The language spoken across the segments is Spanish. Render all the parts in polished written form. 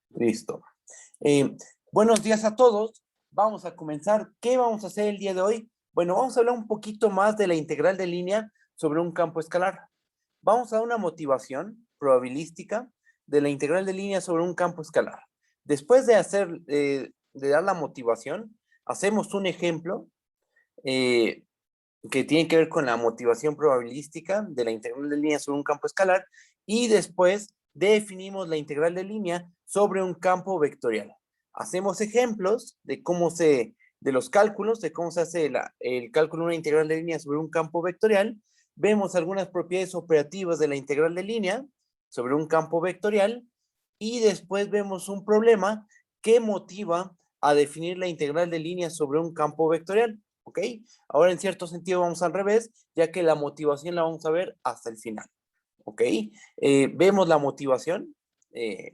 Listo. Buenos días a todos. Vamos a comenzar. ¿Qué vamos a hacer el día de hoy? Bueno, vamos a hablar un poquito más de la integral de línea sobre un campo escalar. Vamos a dar una motivación probabilística de la integral de línea sobre un campo escalar. Después de dar la motivación, hacemos un ejemplo que tiene que ver con la motivación probabilística de la integral de línea sobre un campo escalar y después definimos la integral de línea sobre un campo vectorial. Hacemos ejemplos de de los cálculos, de cómo se hace el cálculo de una integral de línea sobre un campo vectorial. Vemos algunas propiedades operativas de la integral de línea sobre un campo vectorial y después vemos un problema que motiva a definir la integral de línea sobre un campo vectorial. ¿Ok? Ahora en cierto sentido vamos al revés, ya que la motivación la vamos a ver hasta el final. ¿Ok? Vemos la motivación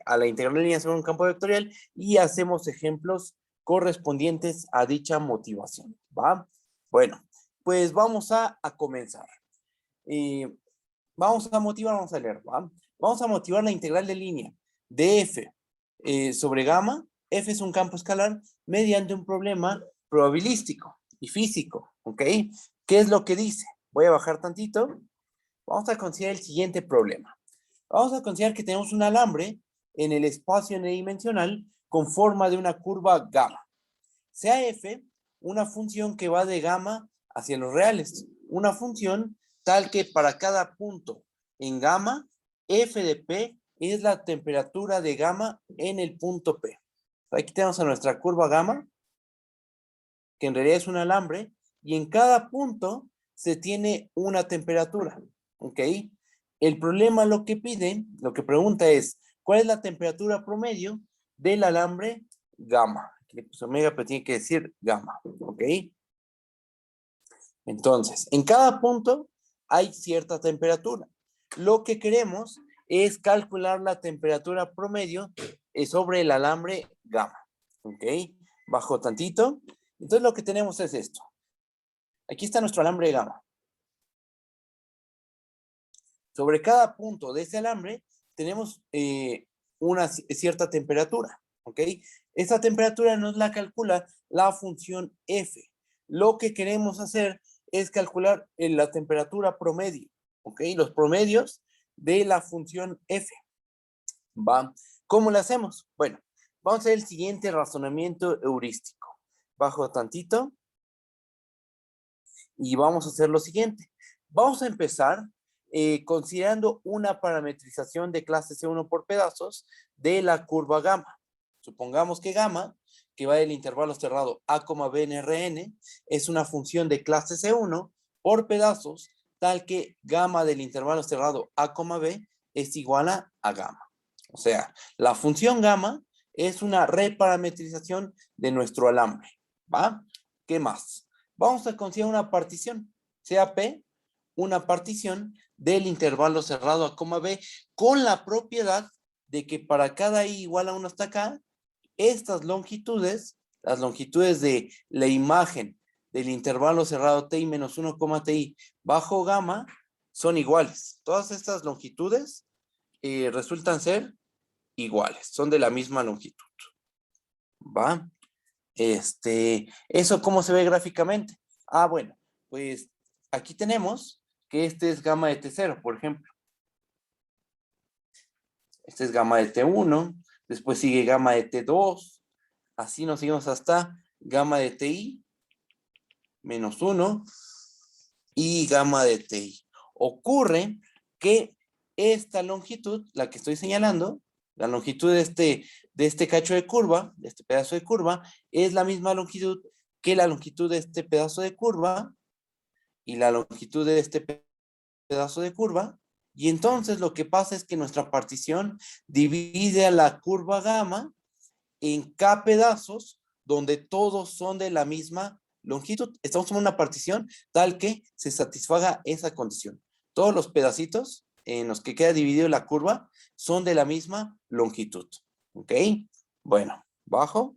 a la integral de línea sobre un campo vectorial y hacemos ejemplos correspondientes a dicha motivación. ¿Va? Bueno, pues vamos a comenzar. Vamos a leer, ¿va? Vamos a motivar la integral de línea de f sobre gamma. F es un campo escalar mediante un problema probabilístico y físico, ¿ok? ¿Qué es lo que dice? Voy a bajar tantito. Vamos a considerar el siguiente problema. Vamos a considerar que tenemos un alambre en el espacio n-dimensional con forma de una curva gamma. Sea f una función que va de gamma hacia los reales. Una función tal que para cada punto en gamma, f de p es la temperatura de gamma en el punto P. Aquí tenemos a nuestra curva gamma, que en realidad es un alambre, y en cada punto se tiene una temperatura, ¿ok? El problema lo que pregunta es, ¿cuál es la temperatura promedio del alambre gamma? Aquí le puse omega, pero tiene que decir gamma, ¿ok? Entonces, en cada punto hay cierta temperatura. Lo que queremos es calcular la temperatura promedio sobre el alambre gamma, ¿ok? Bajo tantito. Entonces lo que tenemos es esto. Aquí está nuestro alambre gamma. Sobre cada punto de ese alambre tenemos una cierta temperatura, ¿ok? Esta temperatura nos la calcula la función f. Lo que queremos hacer es calcular la temperatura promedio, ¿ok? Los promedios de la función f. ¿Va? ¿Cómo lo hacemos? Bueno, vamos a hacer el siguiente razonamiento heurístico. Bajo tantito. Y vamos a hacer lo siguiente. Vamos a empezar considerando una parametrización de clase C1 por pedazos de la curva gamma. Supongamos que gamma, que va del intervalo cerrado A, B en Rn, es una función de clase C1 por pedazos, tal que gamma del intervalo cerrado A, B es igual a gamma. O sea, la función gamma es una reparametrización de nuestro alambre. ¿Va? ¿Qué más? Vamos a considerar una partición, sea P, una partición del intervalo cerrado a B, con la propiedad de que para cada i igual a 1 hasta acá, estas longitudes, las longitudes de la imagen del intervalo cerrado ti menos 1, ti bajo gamma, son iguales. Todas estas longitudes resultan ser iguales, son de la misma longitud. ¿Va? ¿Eso cómo se ve gráficamente? Ah, bueno, pues aquí tenemos que este es gamma de T0, por ejemplo. Este es gamma de T1, después sigue gamma de T2, así nos seguimos hasta gamma de TI menos 1 y gamma de TI. Ocurre que esta longitud, la que estoy señalando, la longitud de este cacho de curva, de este pedazo de curva, es la misma longitud que la longitud de este pedazo de curva y la longitud de este pedazo de curva. Y entonces lo que pasa es que nuestra partición divide a la curva gamma en K pedazos donde todos son de la misma longitud. Estamos en una partición tal que se satisfaga esa condición. Todos los pedacitos en los que queda dividido la curva son de la misma longitud. ¿Ok? Bueno, bajo.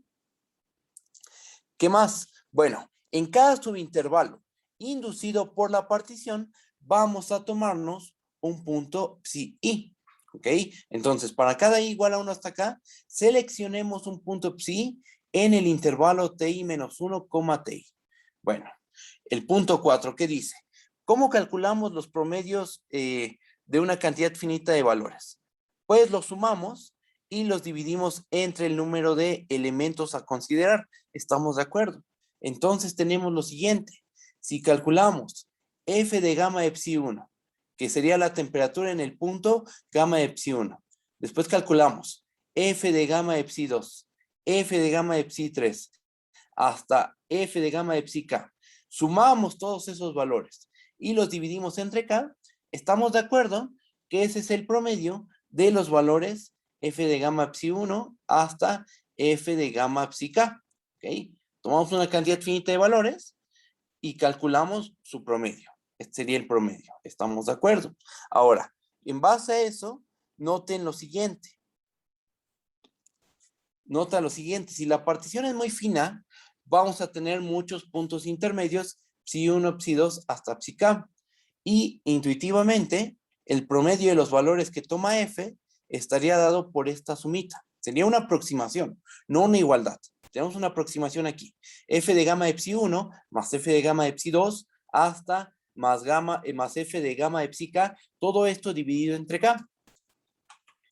¿Qué más? Bueno, en cada subintervalo inducido por la partición, vamos a tomarnos un punto psi i. ¿Ok? Entonces, para cada i igual a 1 hasta acá, seleccionemos un punto psi en el intervalo ti menos 1, ti. Bueno, el punto 4, ¿qué dice? ¿Cómo calculamos los promedios de una cantidad finita de valores? Pues los sumamos y los dividimos entre el número de elementos a considerar. ¿Estamos de acuerdo? Entonces tenemos lo siguiente. Si calculamos f de gamma de psi 1, que sería la temperatura en el punto gamma de psi 1. Después calculamos f de gamma de psi 2, f de gamma de psi 3, hasta f de gamma de psi k. Sumamos todos esos valores y los dividimos entre k. Estamos de acuerdo que ese es el promedio de los valores f de gamma psi 1 hasta f de gamma psi k. ¿Ok? Tomamos una cantidad finita de valores y calculamos su promedio. Este sería el promedio. ¿Estamos de acuerdo? Ahora, en base a eso, noten lo siguiente. Nota lo siguiente. Si la partición es muy fina, vamos a tener muchos puntos intermedios, psi 1, psi 2, hasta psi k. Y intuitivamente, el promedio de los valores que toma f estaría dado por esta sumita. Sería una aproximación, no una igualdad. Tenemos una aproximación aquí. F de gamma de psi 1 más f de gamma de psi 2 hasta más f de gamma de psi k. Todo esto dividido entre k.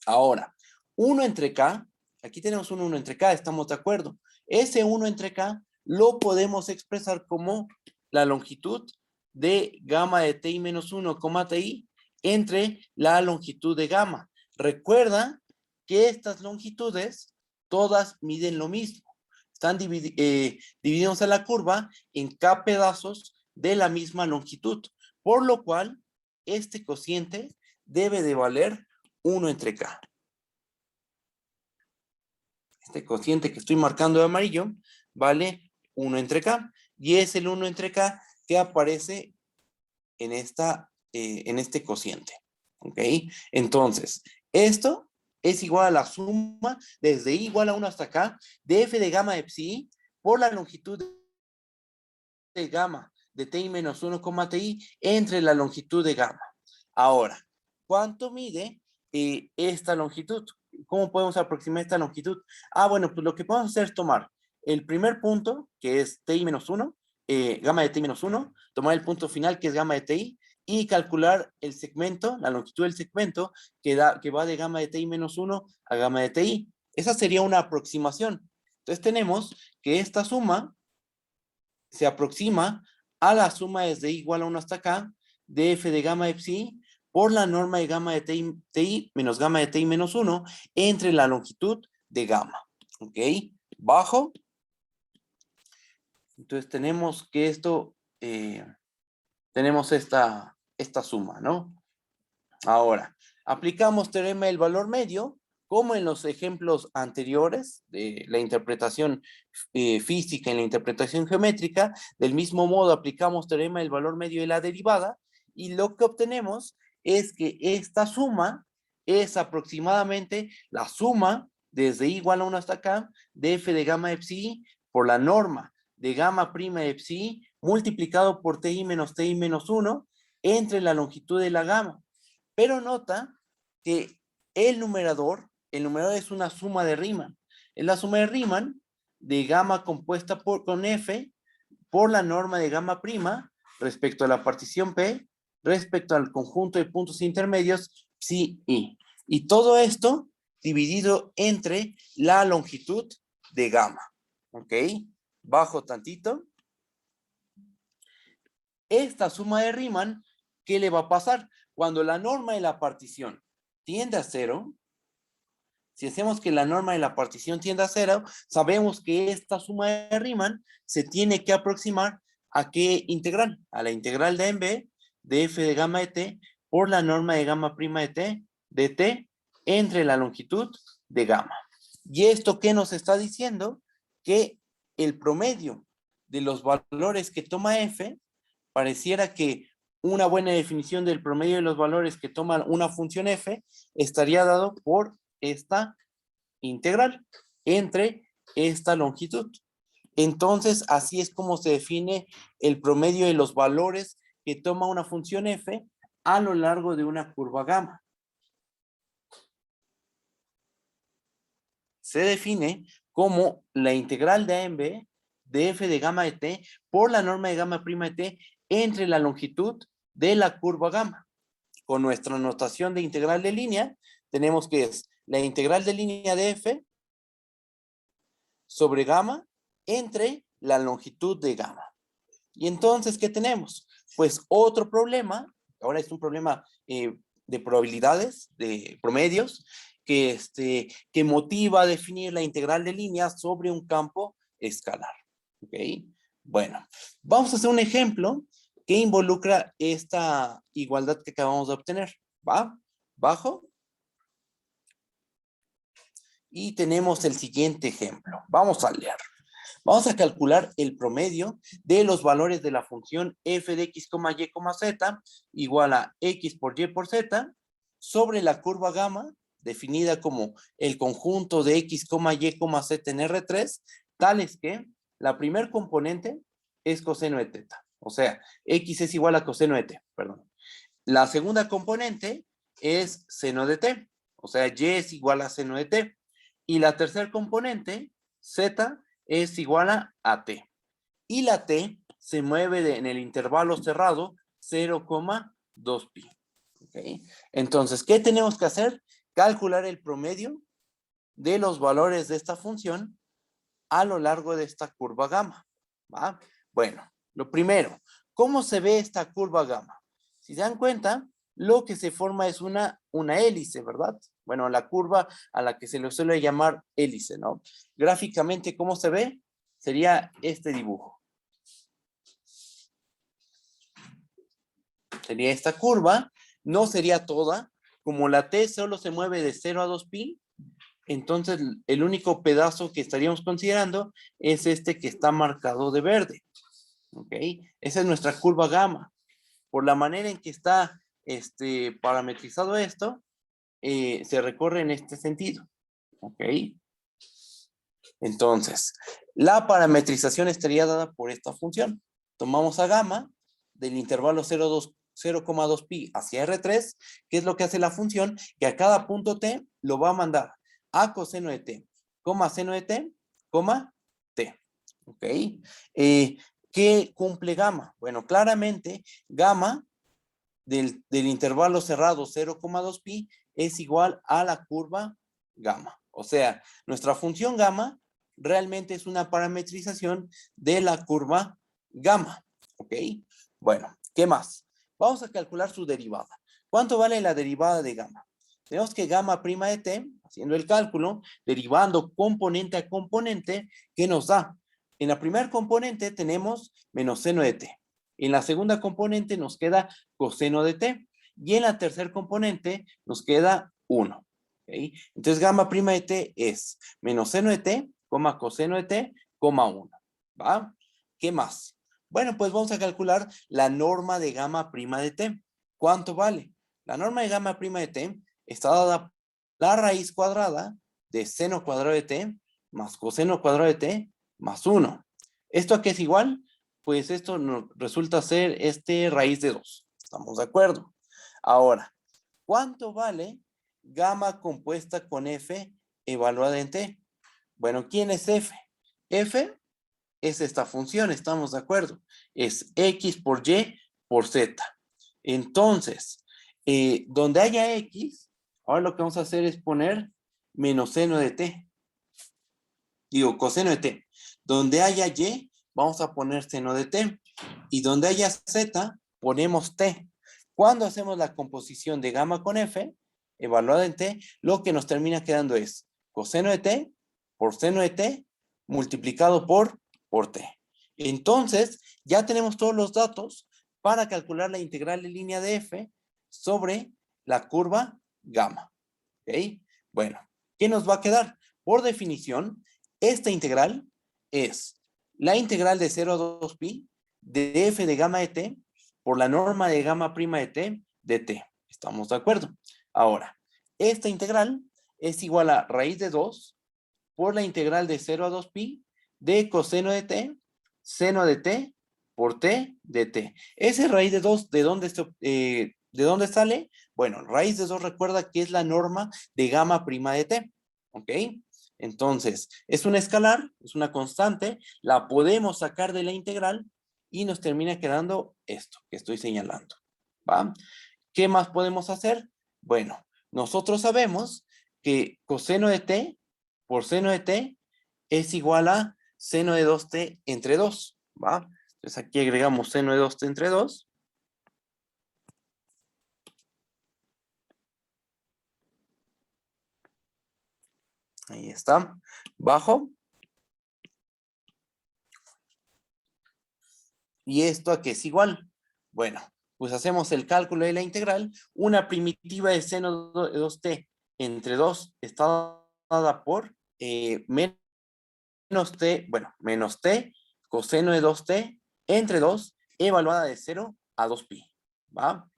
Ahora, 1 entre k, aquí tenemos un 1 entre k, estamos de acuerdo. Ese 1 entre k lo podemos expresar como la longitud de gamma de ti menos 1, ti entre la longitud de gamma. Recuerda que estas longitudes todas miden lo mismo. Están divididos a la curva en k pedazos de la misma longitud, por lo cual este cociente debe de valer 1 entre k. Este cociente que estoy marcando de amarillo vale 1 entre k. Y es el 1 entre k que aparece en este cociente. ¿Ok? Entonces, esto es igual a la suma desde i igual a 1 hasta acá de f de gamma de psi por la longitud de gamma de ti menos 1, ti entre la longitud de gamma. Ahora, ¿cuánto mide esta longitud? ¿Cómo podemos aproximar esta longitud? Bueno, pues lo que podemos hacer es tomar el primer punto, que es ti menos 1, gamma de ti menos 1, tomar el punto final, que es gamma de ti, y calcular el segmento, la longitud del segmento, que va de gamma de ti menos 1 a gamma de ti. Esa sería una aproximación. Entonces tenemos que esta suma se aproxima a la suma desde i igual a 1 hasta acá de f de gamma de psi por la norma de gamma de ti menos gamma de ti menos 1 entre la longitud de gamma. ¿Ok? Bajo. Entonces tenemos que tenemos esta suma, ¿no? Ahora, aplicamos teorema del valor medio, como en los ejemplos anteriores de la interpretación física y la interpretación geométrica. Del mismo modo, aplicamos teorema del valor medio de la derivada, y lo que obtenemos es que esta suma es aproximadamente la suma desde i igual a 1 hasta acá de f de gamma de psi por la norma de gamma prima de psi multiplicado por ti menos 1 entre la longitud de la gamma. Pero nota que el numerador es una suma de Riemann. Es la suma de Riemann de gamma compuesta con f por la norma de gamma prima respecto a la partición P, respecto al conjunto de puntos intermedios psi i. Y todo esto dividido entre la longitud de gamma. ¿Ok? Bajo tantito. Esta suma de Riemann, ¿qué le va a pasar? Cuando la norma de la partición tiende a 0, si hacemos que la norma de la partición tienda a 0, sabemos que esta suma de Riemann se tiene que aproximar ¿a qué integral? A la integral de en b de f de gamma de t por la norma de gamma prima de t entre la longitud de gamma. ¿Y esto qué nos está diciendo? Que el promedio de los valores que toma f, pareciera que una buena definición del promedio de los valores que toma una función f estaría dado por esta integral entre esta longitud. Entonces, así es como se define el promedio de los valores que toma una función f a lo largo de una curva gamma. se define como la integral de A en B de f de gamma de t por la norma de gamma prima de t entre la longitud de la curva gamma. Con nuestra notación de integral de línea, tenemos que es la integral de línea de f sobre gamma entre la longitud de gamma. Y entonces, ¿qué tenemos? Pues otro problema, ahora es un problema de probabilidades, de promedios, que motiva a definir la integral de línea sobre un campo escalar. ¿Ok? Bueno, vamos a hacer un ejemplo que involucra esta igualdad que acabamos de obtener. ¿Va? Bajo. Y tenemos el siguiente ejemplo. Vamos a leer. Vamos a calcular el promedio de los valores de la función f de x, y, z igual a x por y por z sobre la curva gamma, definida como el conjunto de x, y, z en R3, tales que la primer componente es coseno de teta. O sea, x es igual a coseno de t, perdón. La segunda componente es seno de t. O sea, y es igual a seno de t. Y la tercera componente, z, es igual a t. Y la t se mueve en el intervalo cerrado 0,2 pi. ¿Okay? Entonces, ¿qué tenemos que hacer? Calcular el promedio de los valores de esta función a lo largo de esta curva gamma. ¿Va? Bueno, lo primero, ¿cómo se ve esta curva gamma? Si se dan cuenta, lo que se forma es una hélice, ¿verdad? Bueno, la curva a la que se le suele llamar hélice, ¿no? Gráficamente, ¿cómo se ve? Sería este dibujo. Sería esta curva, no sería toda. Como la T solo se mueve de 0 a 2 pi, entonces el único pedazo que estaríamos considerando es este que está marcado de verde. ¿Ok? Esa es nuestra curva gamma. Por la manera en que está parametrizado esto, se recorre en este sentido. ¿Ok? Entonces, la parametrización estaría dada por esta función. Tomamos a gamma del intervalo 0,2 pi hacia R3, que es lo que hace la función, que a cada punto t lo va a mandar a coseno de t, seno de t, t. ¿Ok? ¿Qué cumple gamma? Bueno, claramente gamma del intervalo cerrado 0,2 pi es igual a la curva gamma. O sea, nuestra función gamma realmente es una parametrización de la curva gamma. ¿Ok? Bueno, ¿qué más? Vamos a calcular su derivada. ¿Cuánto vale la derivada de gamma? Tenemos que gamma prima de t, haciendo el cálculo, derivando componente a componente, ¿qué nos da? En la primera componente tenemos menos seno de t. En la segunda componente nos queda coseno de t. Y en la tercera componente nos queda 1. ¿Okay? Entonces, gamma prima de t es menos seno de t, coseno de t, 1. ¿Va? ¿Qué más? Bueno, pues vamos a calcular la norma de gamma prima de t. ¿Cuánto vale? La norma de gamma prima de t está dada la raíz cuadrada de seno cuadrado de t más coseno cuadrado de t más 1. ¿Esto a qué es igual? Pues esto nos resulta ser raíz de 2. ¿Estamos de acuerdo? Ahora, ¿cuánto vale gamma compuesta con f evaluada en t? Bueno, ¿quién es f? F es esta función, ¿estamos de acuerdo? Es x por y por z. Entonces, donde haya x, ahora lo que vamos a hacer es poner menos seno de t. Digo, coseno de t. Donde haya y, vamos a poner seno de t. Y donde haya z, ponemos t. Cuando hacemos la composición de gamma con f, evaluada en t, lo que nos termina quedando es coseno de t por seno de t multiplicado por t. Entonces, ya tenemos todos los datos para calcular la integral de línea de f sobre la curva gamma. ¿Ok? Bueno, ¿qué nos va a quedar? Por definición, esta integral es la integral de 0 a 2 pi de f de gamma de t por la norma de gamma prima de t de t. ¿Estamos de acuerdo? Ahora, esta integral es igual a raíz de 2 por la integral de 0 a 2 pi de coseno de t, seno de t por t de t. Ese raíz de 2, ¿de dónde sale? Bueno, raíz de 2 recuerda que es la norma de gamma prima de t. ¿Ok? Entonces, es un escalar, es una constante, la podemos sacar de la integral y nos termina quedando esto que estoy señalando, ¿va? ¿Qué más podemos hacer? Bueno, nosotros sabemos que coseno de t por seno de t es igual a seno de 2t entre 2, ¿va? Entonces aquí agregamos seno de 2t entre 2. Ahí está. Bajo. ¿Y esto a qué es igual? Bueno, pues hacemos el cálculo de la integral. Una primitiva de seno de 2t entre 2 está dada por menos t, bueno, menos t coseno de 2t entre 2 evaluada de 0 a 2pi, ¿va?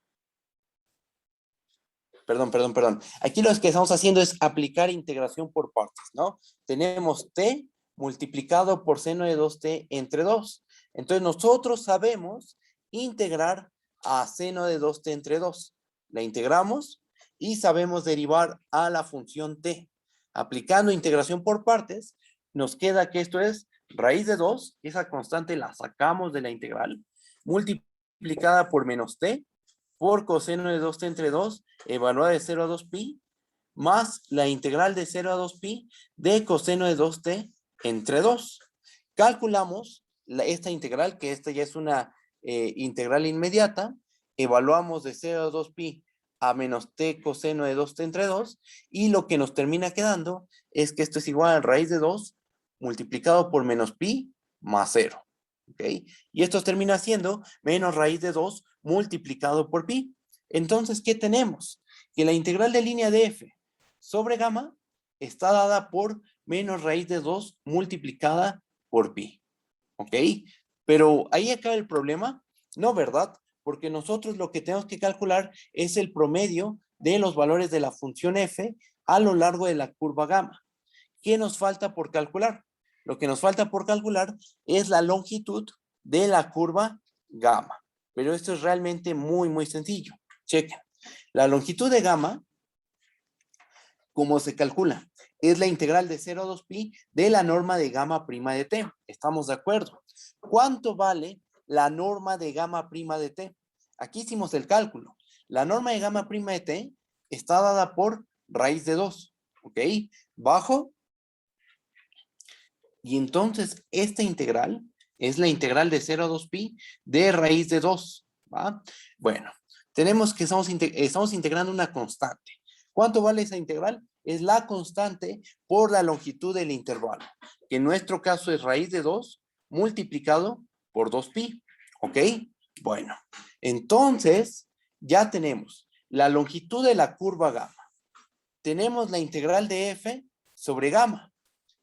Perdón. Aquí lo que estamos haciendo es aplicar integración por partes, ¿no? Tenemos t multiplicado por seno de 2t entre 2. Entonces nosotros sabemos integrar a seno de 2t entre 2. La integramos y sabemos derivar a la función t. Aplicando integración por partes, nos queda que esto es raíz de 2, esa constante la sacamos de la integral, multiplicada por menos t, por coseno de 2t entre 2, evaluada de 0 a 2pi, más la integral de 0 a 2pi de coseno de 2t entre 2. Calculamos esta integral, que esta ya es una integral inmediata, evaluamos de 0 a 2pi a menos t coseno de 2t entre 2, y lo que nos termina quedando es que esto es igual a raíz de 2 multiplicado por menos pi más 0. ¿Ok? Y esto termina siendo menos raíz de 2 multiplicado por pi. Entonces, ¿qué tenemos? Que la integral de línea de f sobre gamma está dada por menos raíz de 2 multiplicada por pi. ¿Ok? Pero ahí acaba el problema, ¿no, verdad? Porque nosotros lo que tenemos que calcular es el promedio de los valores de la función f a lo largo de la curva gamma. ¿Qué nos falta por calcular? Lo que nos falta por calcular es la longitud de la curva gamma. Pero esto es realmente muy sencillo. Chequen. La longitud de gamma, ¿cómo se calcula? Es la integral de 0 a 2pi de la norma de gamma prima de t. ¿Estamos de acuerdo? ¿Cuánto vale la norma de gamma prima de t? Aquí hicimos el cálculo. La norma de gamma prima de t está dada por raíz de 2. ¿Ok? Bajo. Y entonces esta integral es la integral de 0 a 2pi de raíz de 2. ¿Va? Bueno, tenemos que estamos integrando una constante. ¿Cuánto vale esa integral? Es la constante por la longitud del intervalo, que en nuestro caso es raíz de 2 multiplicado por 2pi. ¿Ok? Bueno, entonces ya tenemos la longitud de la curva gamma. Tenemos la integral de f sobre gamma.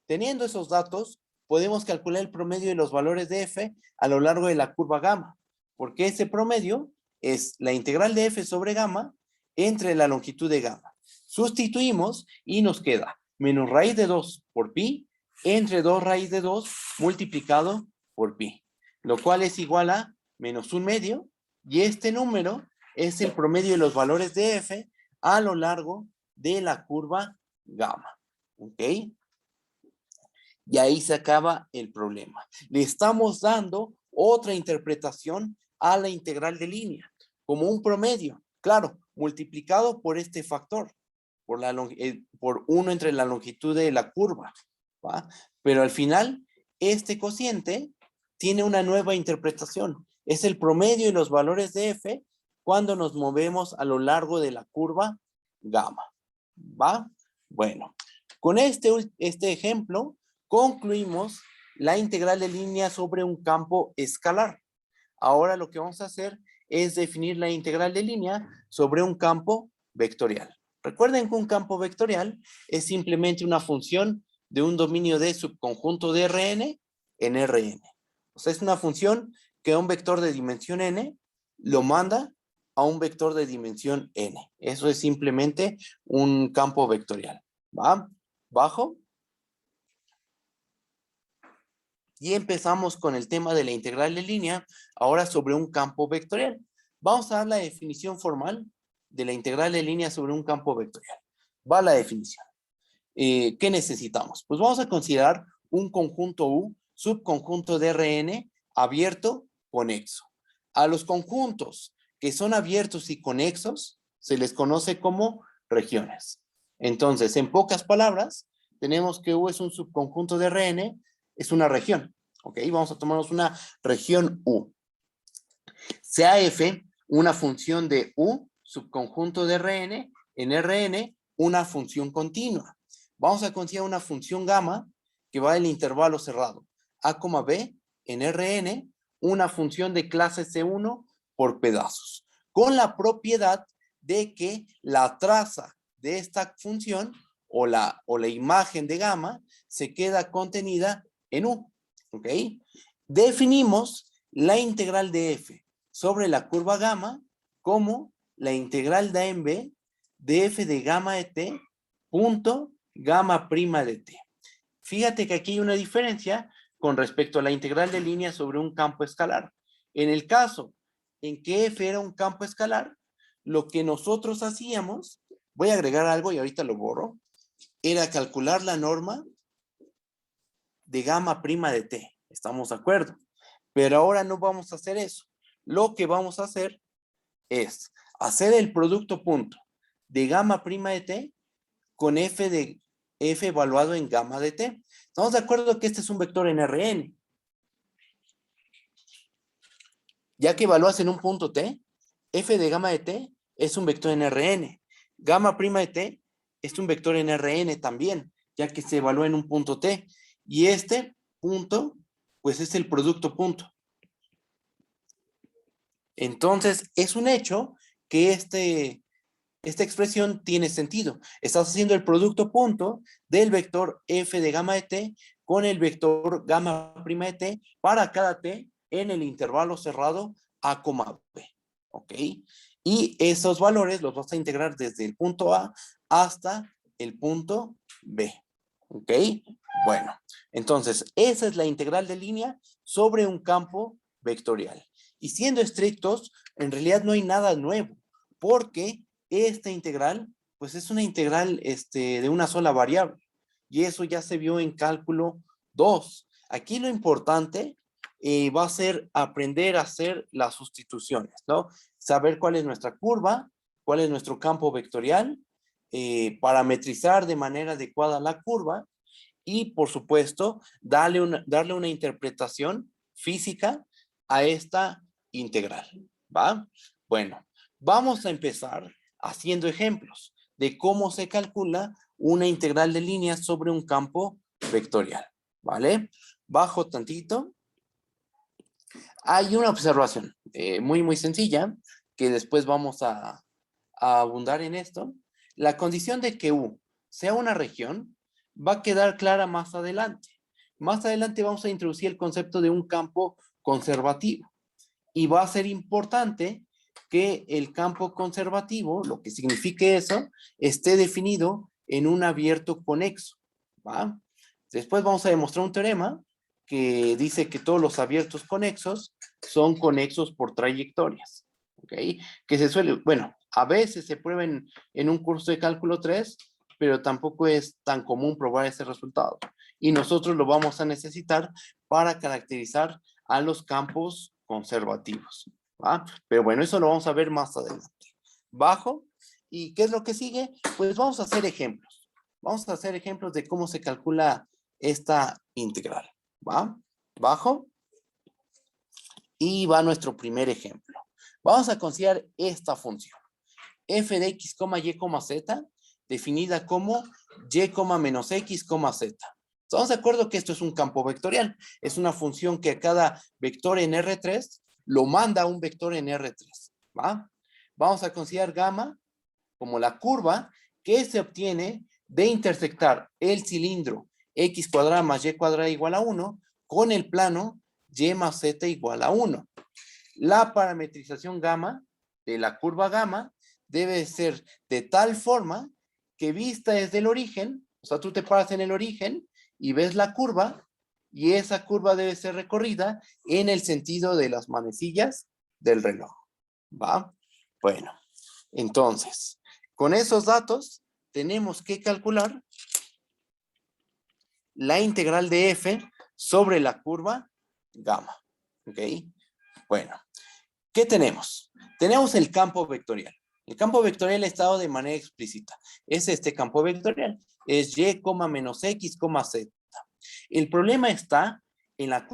Teniendo esos datos, podemos calcular el promedio de los valores de f a lo largo de la curva gamma, porque ese promedio es la integral de f sobre gamma entre la longitud de gamma. Sustituimos y nos queda menos raíz de 2 por pi entre 2 raíz de 2 multiplicado por pi, lo cual es igual a menos 1/2, y este número es el promedio de los valores de f a lo largo de la curva gamma. ¿Ok? Y ahí se acaba el problema. Le estamos dando otra interpretación a la integral de línea, como un promedio, claro, multiplicado por este factor, por 1 entre la longitud de la curva, ¿va? Pero al final, este cociente tiene una nueva interpretación. Es el promedio de los valores de f cuando nos movemos a lo largo de la curva gamma, ¿va? Bueno, con este ejemplo, concluimos la integral de línea sobre un campo escalar. Ahora lo que vamos a hacer es definir la integral de línea sobre un campo vectorial. Recuerden que un campo vectorial es simplemente una función de un dominio de subconjunto de Rn en Rn. O sea, es una función que un vector de dimensión n lo manda a un vector de dimensión n. Eso es simplemente un campo vectorial. ¿Va? Bajo. Y empezamos con el tema de la integral de línea, ahora sobre un campo vectorial. Vamos a dar la definición formal de la integral de línea sobre un campo vectorial. Va la definición. ¿qué necesitamos? Pues vamos a considerar un conjunto U, subconjunto de Rn, abierto, conexo. A los conjuntos que son abiertos y conexos se les conoce como regiones. Entonces, en pocas palabras, tenemos que U es un subconjunto de Rn, es una región. ¿Ok? Vamos a tomarnos una región U. Sea F una función de U, subconjunto de Rn, en Rn una función continua. Vamos a considerar una función gamma que va en el intervalo cerrado. A, B, en Rn, una función de clase C1 por pedazos. Con la propiedad de que la traza de esta función o la imagen de gamma se queda contenida en U. ¿Ok? Definimos la integral de F sobre la curva gamma como la integral de A en B de F de gamma de T punto gamma prima de T. Fíjate que aquí hay una diferencia con respecto a la integral de línea sobre un campo escalar. En el caso en que F era un campo escalar, lo que nosotros hacíamos, voy a agregar algo y ahorita lo borro, era calcular la norma de gamma prima de T. ¿Estamos de acuerdo? Pero ahora no vamos a hacer eso. Lo que vamos a hacer es hacer el producto punto de gamma prima de T con F evaluado en gamma de T. ¿Estamos de acuerdo que este es un vector en Rn? Ya que evalúas en un punto T, F de gamma de T es un vector en Rn. Gamma prima de T es un vector en Rn también, ya que se evalúa en un punto T. Y este punto, pues es el producto punto. Entonces, es un hecho que esta expresión tiene sentido. Estás haciendo el producto punto del vector f de gamma de t con el vector gamma prima de t para cada t en el intervalo cerrado a, b. ¿Ok? Y esos valores los vas a integrar desde el punto A hasta el punto B. ¿Ok? Bueno, entonces esa es la integral de línea sobre un campo vectorial. Y siendo estrictos, en realidad no hay nada nuevo, porque esta integral, pues es una integral de una sola variable. Y eso ya se vio en cálculo 2. Aquí lo importante va a ser aprender a hacer las sustituciones, ¿no? Saber cuál es nuestra curva, cuál es nuestro campo vectorial, parametrizar de manera adecuada la curva y, por supuesto, darle una interpretación física a esta integral, ¿va? Bueno, vamos a empezar haciendo ejemplos de cómo se calcula una integral de líneas sobre un campo vectorial, ¿vale? Bajo tantito. Hay una observación muy sencilla que después vamos a abundar en esto. La condición de que U sea una región va a quedar clara más adelante. Más adelante vamos a introducir el concepto de un campo conservativo. Y va a ser importante que el campo conservativo, lo que signifique eso, esté definido en un abierto conexo, ¿va? Después vamos a demostrar un teorema que dice que todos los abiertos conexos son conexos por trayectorias, ¿ok? Que se suele, bueno, a veces se prueba en un curso de cálculo 3, pero tampoco es tan común probar ese resultado. Y nosotros lo vamos a necesitar para caracterizar a los campos conservativos, ¿va? Pero bueno, eso lo vamos a ver más adelante. Bajo. ¿Y qué es lo que sigue? Pues vamos a hacer ejemplos. Vamos a hacer ejemplos de cómo se calcula esta integral, ¿va? Bajo. Y va nuestro primer ejemplo. Vamos a considerar esta función. F de x, y, z, definida como y, menos x, z. ¿Estamos de acuerdo que esto es un campo vectorial? Es una función que a cada vector en R3 lo manda a un vector en R3, ¿va? Vamos a considerar gamma como la curva que se obtiene de intersectar el cilindro x cuadrada más y cuadrada igual a 1 con el plano y más z igual a 1. La parametrización gamma de la curva gamma debe ser de tal forma que vista desde el origen, o sea, tú te paras en el origen y ves la curva, y esa curva debe ser recorrida en el sentido de las manecillas del reloj, ¿va? Bueno, entonces, con esos datos tenemos que calcular la integral de f sobre la curva gamma. ¿Ok? Bueno, ¿qué tenemos? Tenemos el campo vectorial. El campo vectorial está dado de manera explícita. Es este campo vectorial. Es y, menos x, z. El problema está en la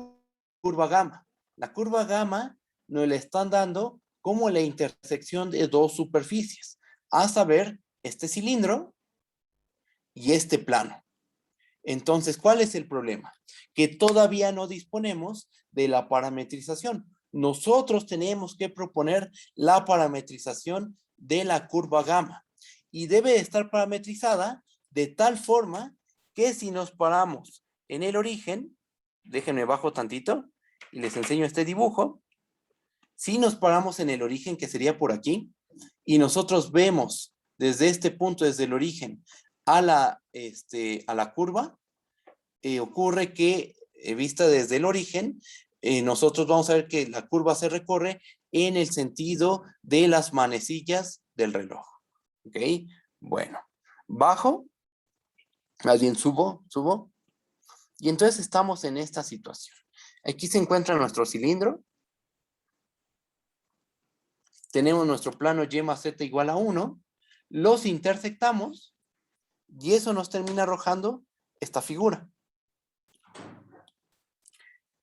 curva gamma. La curva gamma nos la están dando como la intersección de dos superficies. A saber, este cilindro y este plano. Entonces, ¿cuál es el problema? Que todavía no disponemos de la parametrización. Nosotros tenemos que proponer la parametrización de la curva gamma y debe estar parametrizada de tal forma que si nos paramos en el origen, déjenme bajo tantito y les enseño este dibujo. Si nos paramos en el origen, que sería por aquí, y nosotros vemos desde este punto, desde el origen, a la curva, ocurre que, vista desde el origen, nosotros vamos a ver que la curva se recorre en el sentido de las manecillas del reloj. ¿Ok? Bueno, bajo, más bien subo, y entonces estamos en esta situación. Aquí se encuentra nuestro cilindro. Tenemos nuestro plano y más z igual a 1. Los intersectamos y eso nos termina arrojando esta figura.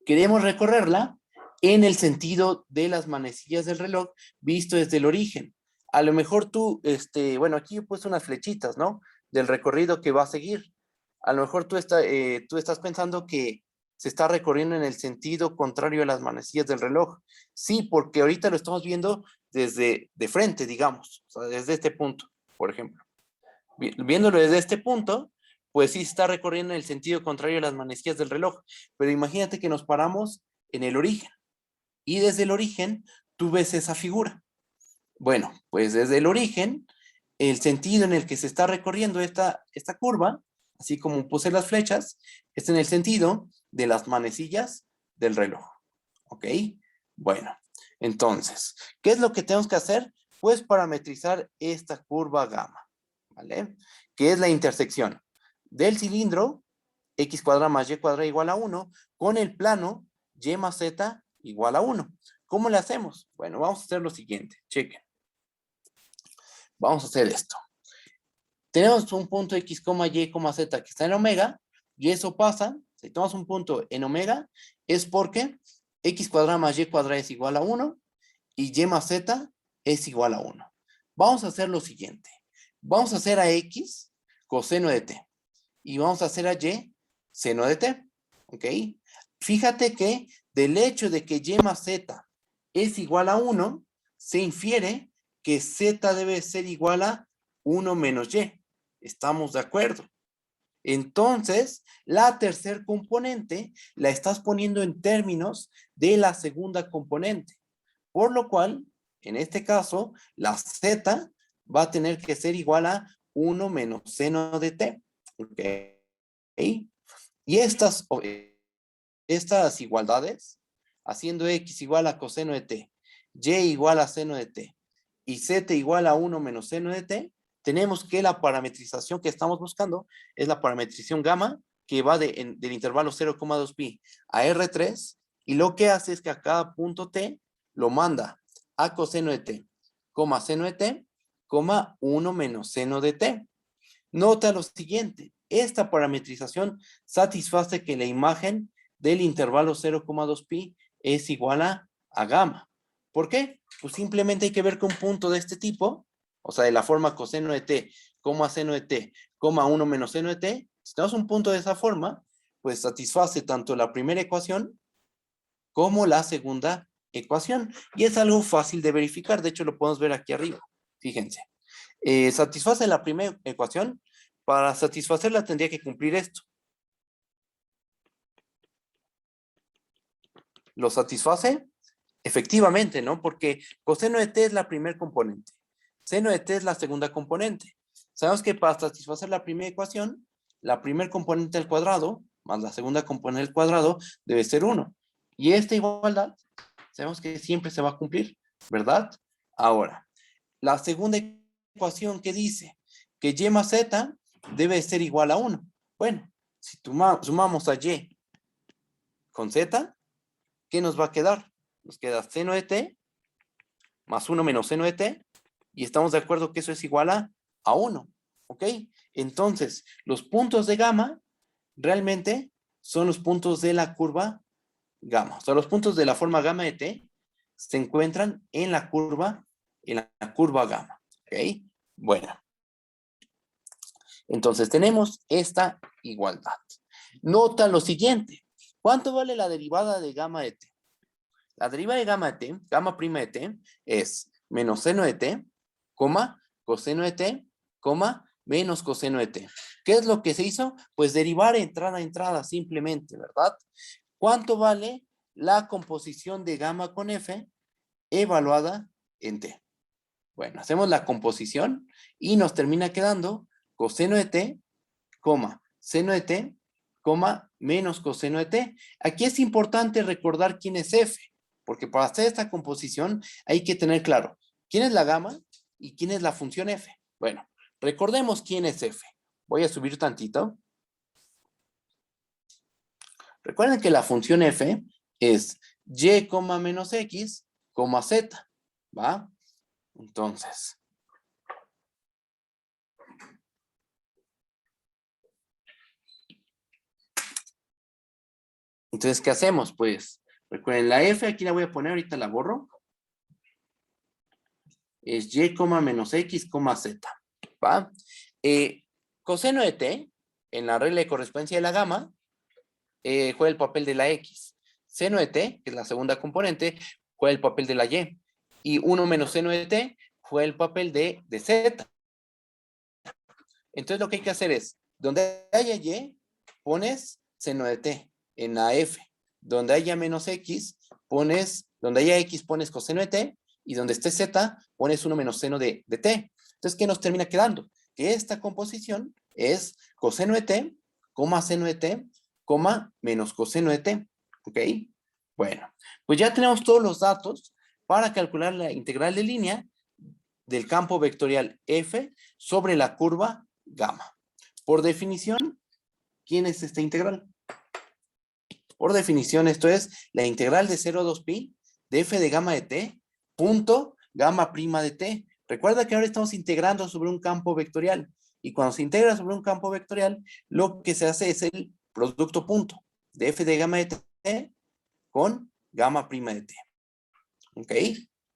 Queremos recorrerla en el sentido de las manecillas del reloj visto desde el origen. A lo mejor tú, bueno, aquí he puesto unas flechitas, ¿no? Del recorrido que va a seguir. A lo mejor tú estás pensando que se está recorriendo en el sentido contrario a las manecillas del reloj. Sí, porque ahorita lo estamos viendo desde de frente, digamos, o sea, desde este punto, por ejemplo. Viéndolo desde este punto, pues sí está recorriendo en el sentido contrario a las manecillas del reloj. Pero imagínate que nos paramos en el origen. Y desde el origen, tú ves esa figura. Bueno, pues desde el origen, el sentido en el que se está recorriendo esta curva, así como puse las flechas, es en el sentido de las manecillas del reloj. ¿Ok? Bueno, entonces, ¿qué es lo que tenemos que hacer? Pues parametrizar esta curva gamma, ¿vale? Que es la intersección del cilindro, x cuadrada más y cuadrada igual a 1, con el plano y más z igual a 1. ¿Cómo le hacemos? Bueno, vamos a hacer lo siguiente, chequen. Vamos a hacer esto. Tenemos un punto x, y, z que está en omega, y eso pasa, si tomamos un punto en omega, es porque x cuadrada más y cuadrada es igual a 1, y más z es igual a 1. Vamos a hacer lo siguiente. Vamos a hacer a x coseno de t, y vamos a hacer a y seno de t, ¿ok? Fíjate que del hecho de que y más z es igual a 1, se infiere que z debe ser igual a 1 menos y. ¿Estamos de acuerdo? Entonces, la tercer componente la estás poniendo en términos de la segunda componente. Por lo cual, en este caso, la z va a tener que ser igual a 1 menos seno de t. ¿Ok? Y estas igualdades, haciendo x igual a coseno de t, y igual a seno de t, y z igual a 1 menos seno de t, tenemos que la parametrización que estamos buscando es la parametrización gamma, que va del intervalo 0,2 pi a R3, y lo que hace es que a cada punto t lo manda a coseno de t, seno de t, 1 menos seno de t. Nota lo siguiente, esta parametrización satisface que la imagen del intervalo 0,2 pi es igual a gamma. ¿Por qué? Pues simplemente hay que ver que un punto de este tipo, o sea, de la forma coseno de t, seno de t, 1 menos seno de t, si tenemos un punto de esa forma, pues satisface tanto la primera ecuación como la segunda ecuación. Y es algo fácil de verificar, de hecho lo podemos ver aquí arriba. Fíjense, satisface la primera ecuación. Para satisfacerla tendría que cumplir esto. ¿Lo satisface? Efectivamente, ¿no? Porque coseno de t es la primer componente. Seno de t es la segunda componente. Sabemos que para satisfacer la primera ecuación, la primer componente al cuadrado más la segunda componente al cuadrado debe ser 1. Y esta igualdad, sabemos que siempre se va a cumplir, ¿verdad? Ahora, la segunda ecuación que dice que y más z debe ser igual a 1. Bueno, Si sumamos a y con z, ¿qué nos va a quedar? Nos queda seno de t más 1 menos seno de t, y estamos de acuerdo que eso es igual a 1, ¿ok? Entonces, los puntos de gamma realmente son los puntos de la curva gamma. O sea, los puntos de la forma gamma de t se encuentran en la curva gamma, ¿ok? Bueno, entonces tenemos esta igualdad. Nota lo siguiente. ¿Cuánto vale la derivada de gamma de t? La derivada de gamma de t, gamma prima de t, es menos seno de t, coma, coseno de t, coma, menos coseno de t. ¿Qué es lo que se hizo? Pues derivar entrada a entrada simplemente, ¿verdad? ¿Cuánto vale la composición de gamma con f evaluada en t? Bueno, hacemos la composición y nos termina quedando coseno de t, coma, seno de t, coma, menos coseno de t. Aquí es importante recordar quién es f, porque para hacer esta composición hay que tener claro quién es la gamma y quién es la función f. Bueno, recordemos quién es f. Voy a subir tantito. Recuerden que la función f es y, menos x, z, ¿va? Entonces, ¿qué hacemos? Pues, recuerden, la f aquí la voy a poner, ahorita la borro. Es y, menos x, z, ¿va? Coseno de t, en la regla de correspondencia de la gamma, juega el papel de la x. Seno de t, que es la segunda componente, juega el papel de la y. Y 1 menos seno de t, juega el papel de z. Entonces lo que hay que hacer es, donde haya y, pones seno de t en la f. Donde haya menos x, donde haya x pones coseno de t, y donde esté z, pones 1 menos seno de t. Entonces, ¿qué nos termina quedando? Que esta composición es coseno de t, seno de t, menos coseno de t. ¿Ok? Bueno, pues ya tenemos todos los datos para calcular la integral de línea del campo vectorial f sobre la curva gamma. Por definición, ¿quién es esta integral? Por definición, esto es la integral de 0 a 2pi de f de gamma de t punto gamma prima de t. Recuerda que ahora estamos integrando sobre un campo vectorial. Y cuando se integra sobre un campo vectorial, lo que se hace es el producto punto de f de gamma de t con gamma prima de t. ¿Ok?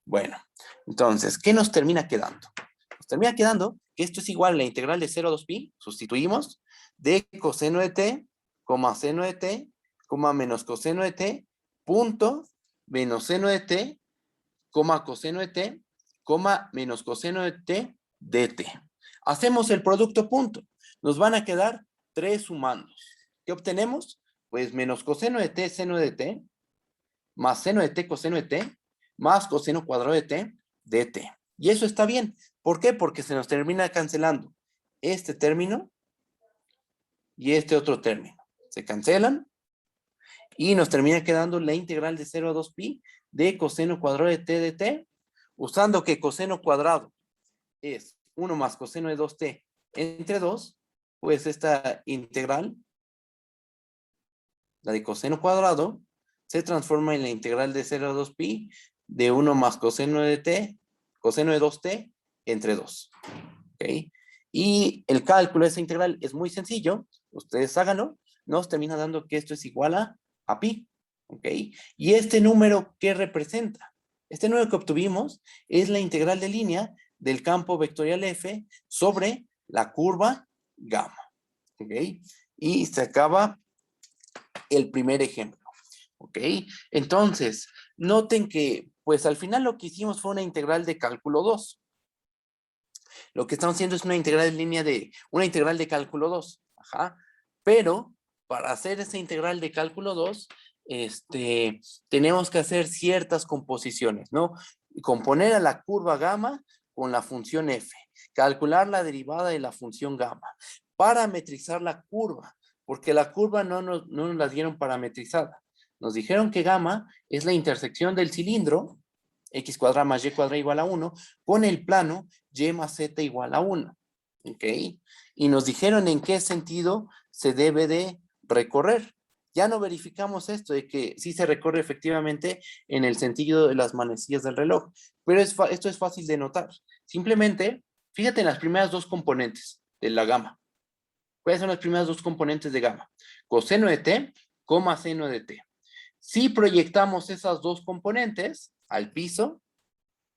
Bueno, entonces, ¿qué nos termina quedando? Nos termina quedando que esto es igual a la integral de 0 a 2pi, sustituimos, de coseno de t, seno de t, menos coseno de t, punto, menos seno de t, coseno de t, menos coseno de t, dt. Hacemos el producto punto. Nos van a quedar 3 sumandos. ¿Qué obtenemos? Pues menos coseno de t, seno de t, más seno de t, coseno de t, más coseno cuadrado de t, dt. Y eso está bien. ¿Por qué? Porque se nos termina cancelando este término y este otro término. Se cancelan y nos termina quedando la integral de 0 a 2pi de coseno cuadrado de t dt, usando que coseno cuadrado es 1 más coseno de 2t entre 2, pues esta integral, la de coseno cuadrado, se transforma en la integral de 0 a 2pi de 1 más coseno de t, coseno de 2t entre 2. ¿Ok? Y el cálculo de esa integral es muy sencillo. Ustedes háganlo. Nos termina dando que esto es igual a pi. ¿Ok? Y este número, ¿qué representa? Este número que obtuvimos es la integral de línea del campo vectorial f sobre la curva gamma. ¿Ok? Y se acaba el primer ejemplo. ¿Ok? Entonces, noten que, pues al final lo que hicimos fue una integral de cálculo 2. Lo que estamos haciendo es una integral de cálculo 2. Ajá. Pero, para hacer esa integral de cálculo 2, tenemos que hacer ciertas composiciones, ¿no? Componer a la curva gamma con la función f. Calcular la derivada de la función gamma. Parametrizar la curva, porque la curva no nos la dieron parametrizada. Nos dijeron que gamma es la intersección del cilindro, x cuadrada más y cuadrada igual a 1, con el plano y más z igual a 1. ¿Ok? Y nos dijeron en qué sentido se debe de recorrer. Ya no verificamos esto de que sí se recorre efectivamente en el sentido de las manecillas del reloj, pero esto es fácil de notar. Simplemente, fíjate en las primeras dos componentes de la gama. ¿Cuáles son las primeras dos componentes de gama? Coseno de t, coma seno de t. Si proyectamos esas dos componentes al piso,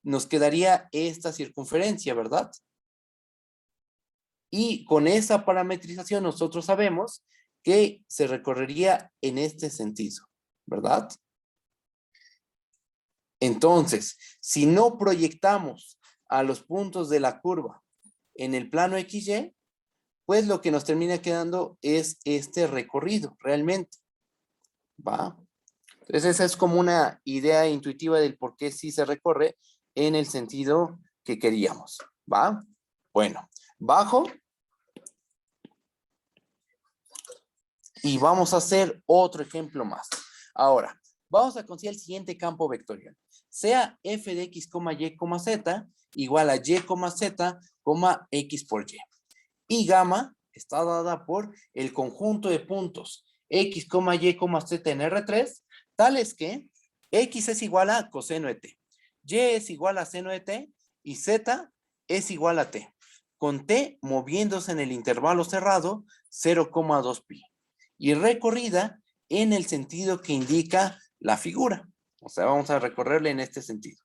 nos quedaría esta circunferencia, ¿verdad? Y con esa parametrización nosotros sabemos que se recorrería en este sentido, ¿verdad? Entonces, si no proyectamos a los puntos de la curva en el plano XY, pues lo que nos termina quedando es este recorrido, realmente, ¿va? Entonces, esa es como una idea intuitiva del por qué sí se recorre en el sentido que queríamos, ¿va? Bueno, bajo. Y vamos a hacer otro ejemplo más. Ahora, vamos a considerar el siguiente campo vectorial. Sea f de x, y, z igual a y, z, x por y. Y gamma está dada por el conjunto de puntos x, y, z en R3, tales que x es igual a coseno de t, y es igual a seno de t y z es igual a t, con t moviéndose en el intervalo cerrado 0,2 pi y recorrida en el sentido que indica la figura. O sea, vamos a recorrerle en este sentido.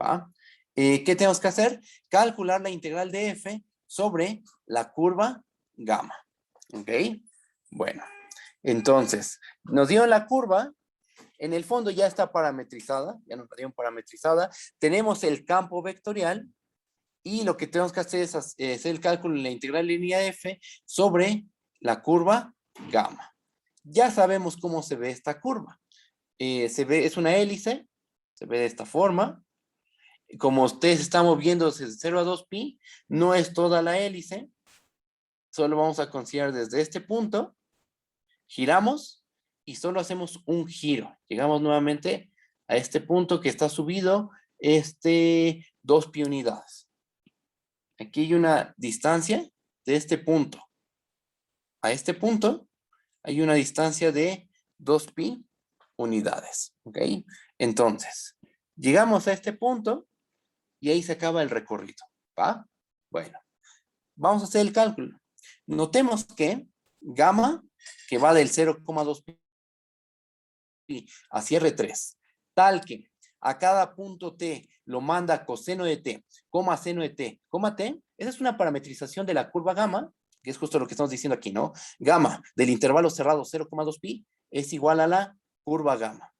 ¿Va? ¿Qué tenemos que hacer? Calcular la integral de f sobre la curva gamma. ¿Ok? Bueno, entonces, nos dieron la curva. En el fondo ya está parametrizada, ya nos la dieron parametrizada. Tenemos el campo vectorial y lo que tenemos que hacer es hacer el cálculo de la integral de línea f sobre la curva gamma. Ya sabemos cómo se ve esta curva. Es una hélice, se ve de esta forma. Como ustedes están moviendo desde 0 a 2 pi, no es toda la hélice. Solo vamos a considerar desde este punto, giramos y solo hacemos un giro. Llegamos nuevamente a este punto que está subido 2 pi unidades. Aquí hay una distancia de este punto a este punto, hay una distancia de 2 pi unidades. ¿Ok? Entonces, llegamos a este punto y ahí se acaba el recorrido. ¿Va? Bueno, vamos a hacer el cálculo. Notemos que gamma, que va del 0,2 pi hacia R3, tal que a cada punto t lo manda coseno de t, coma seno de t, coma t, esa es una parametrización de la curva gamma, que es justo lo que estamos diciendo aquí, ¿no? Gamma del intervalo cerrado 0,2 pi es igual a la curva gamma.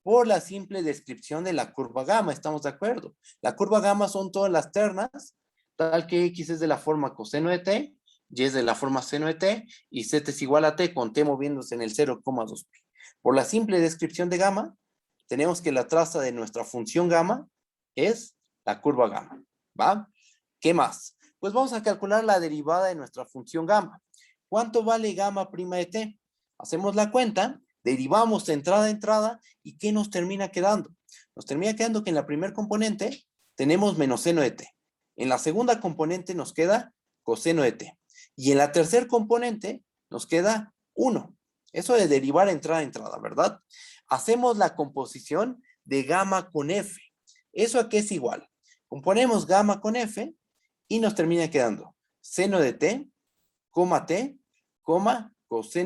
Por la simple descripción de la curva gamma, ¿estamos de acuerdo? La curva gamma son todas las ternas, tal que x es de la forma coseno de t, y es de la forma seno de t, y z es igual a t con t moviéndose en el 0,2 pi. Por la simple descripción de gamma, tenemos que la traza de nuestra función gamma es la curva gamma, ¿va? ¿Qué más? Pues vamos a calcular la derivada de nuestra función gamma. ¿Cuánto vale gamma prima de t? Hacemos la cuenta, derivamos de entrada a entrada, ¿y qué nos termina quedando? Nos termina quedando que en la primera componente tenemos menos seno de t. En la segunda componente nos queda coseno de t. Y en la tercera componente nos queda 1. Eso de derivar entrada a entrada, ¿verdad? Hacemos la composición de gamma con f. ¿Eso a qué es igual? Componemos gamma con f y nos termina quedando seno de t, coseno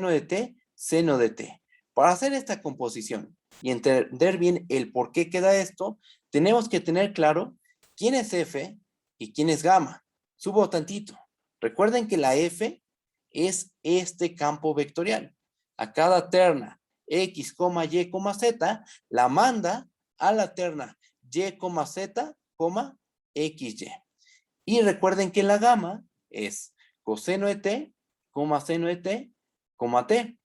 de t, seno de t. Para hacer esta composición y entender bien el por qué queda esto, tenemos que tener claro quién es f y quién es gamma. Subo tantito. Recuerden que la f es este campo vectorial. A cada terna x, y, z la manda a la terna y, z, xy. Y recuerden que la gamma es coseno de t, seno de t, t.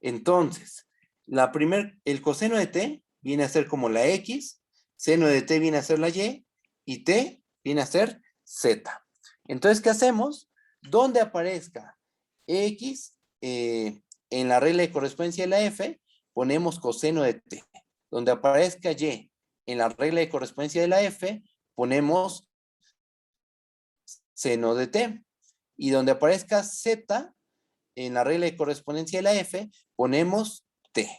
Entonces, el coseno de t viene a ser como la x, seno de t viene a ser la y t viene a ser z. Entonces, ¿qué hacemos? Donde aparezca x en la regla de correspondencia de la f, ponemos coseno de t. Donde aparezca y en la regla de correspondencia de la f, ponemos seno de t. y donde aparezca Z, en la regla de correspondencia de la F, ponemos T.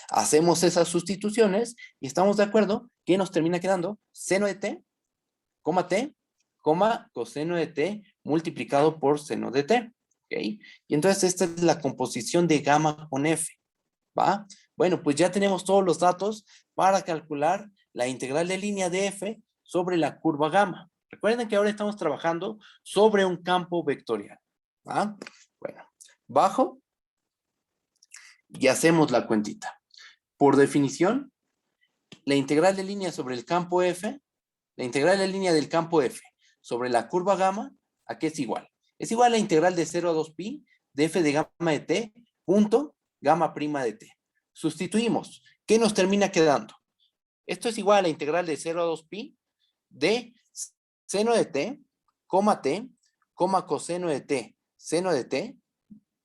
Hacemos esas sustituciones y estamos de acuerdo que nos termina quedando seno de T, coseno de T multiplicado por seno de T. ¿Okay? Y entonces esta es la composición de gamma con F. ¿Va? Bueno, pues ya tenemos todos los datos para calcular la integral de línea de F sobre la curva gamma. Recuerden que ahora estamos trabajando sobre un campo vectorial. ¿Va? Bueno, bajo y hacemos la cuentita. Por definición, la integral de línea sobre el campo F, la integral de línea del campo F sobre la curva gamma, ¿a qué es igual? Es igual a la integral de 0 a 2pi de F de gamma de T punto gamma prima de T. Sustituimos. ¿Qué nos termina quedando? Esto es igual a la integral de 0 a 2pi de seno de T, coseno de T, seno de T,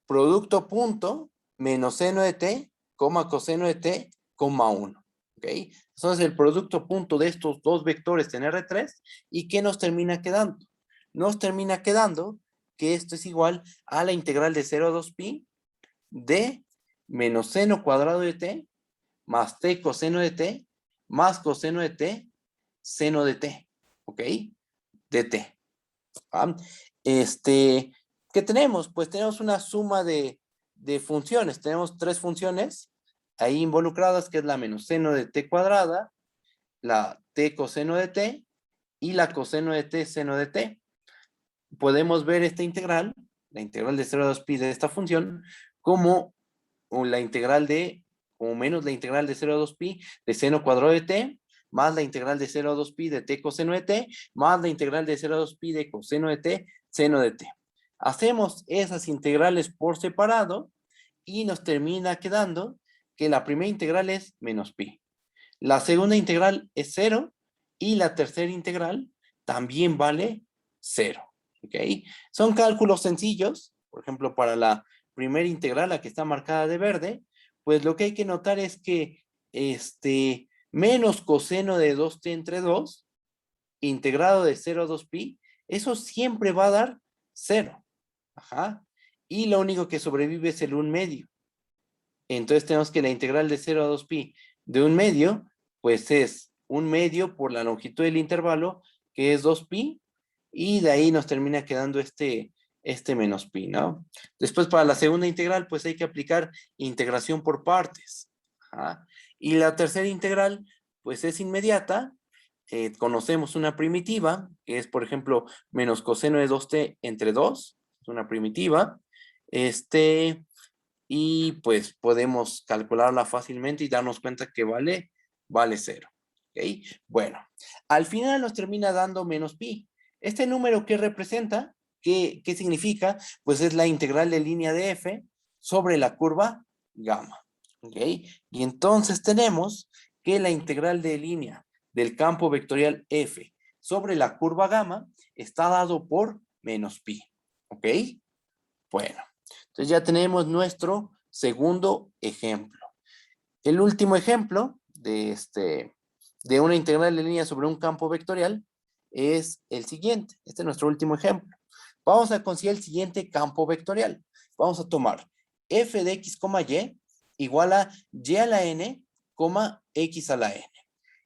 producto punto menos seno de T, coseno de T, 1. ¿Ok? Entonces el producto punto de estos dos vectores en R3, ¿y qué nos termina quedando? Nos termina quedando que esto es igual a la integral de 0 a 2pi de menos seno cuadrado de T más T coseno de T más coseno de T seno de T. ¿Ok? De T. ¿Ah? ¿Qué tenemos? Pues tenemos una suma de funciones. Tenemos tres funciones ahí involucradas, que es la menos seno de T cuadrada, la T coseno de T y la coseno de T seno de T. Podemos ver esta integral, la integral de 0 a 2pi de esta función, como la integral de, como menos la integral de 0 a 2pi de seno cuadrado de T, más la integral de 0 a 2pi de T coseno de T, más la integral de 0 a 2pi de coseno de T, seno de T. Hacemos esas integrales por separado y nos termina quedando que la primera integral es menos pi. La segunda integral es 0 y la tercera integral también vale 0. ¿Ok? Son cálculos sencillos. Por ejemplo, para la primera integral, la que está marcada de verde, pues lo que hay que notar es que menos coseno de 2t entre 2, integrado de 0 a 2pi, eso siempre va a dar 0. Ajá. Y lo único que sobrevive es el 1/2. Entonces tenemos que la integral de 0 a 2pi de 1/2, pues es 1/2 por la longitud del intervalo, que es 2pi, y de ahí nos termina quedando este menos pi, ¿no? Después para la segunda integral, pues hay que aplicar integración por partes. Ajá. Y la tercera integral, pues es inmediata. Conocemos una primitiva, que es, por ejemplo, menos coseno de 2t entre 2, es una primitiva. Y pues podemos calcularla fácilmente y darnos cuenta que vale 0. ¿Ok? Bueno, al final nos termina dando menos pi. Este número, ¿qué representa? ¿Qué significa? Pues es la integral de línea de f sobre la curva gamma. ¿Ok? Y entonces tenemos que la integral de línea del campo vectorial f sobre la curva gamma está dado por menos pi. ¿Ok? Bueno, entonces ya tenemos nuestro segundo ejemplo. El último ejemplo de una integral de línea sobre un campo vectorial es el siguiente. Este es nuestro último ejemplo. Vamos a considerar el siguiente campo vectorial. Vamos a tomar f de x, y igual a y a la n, x a la n.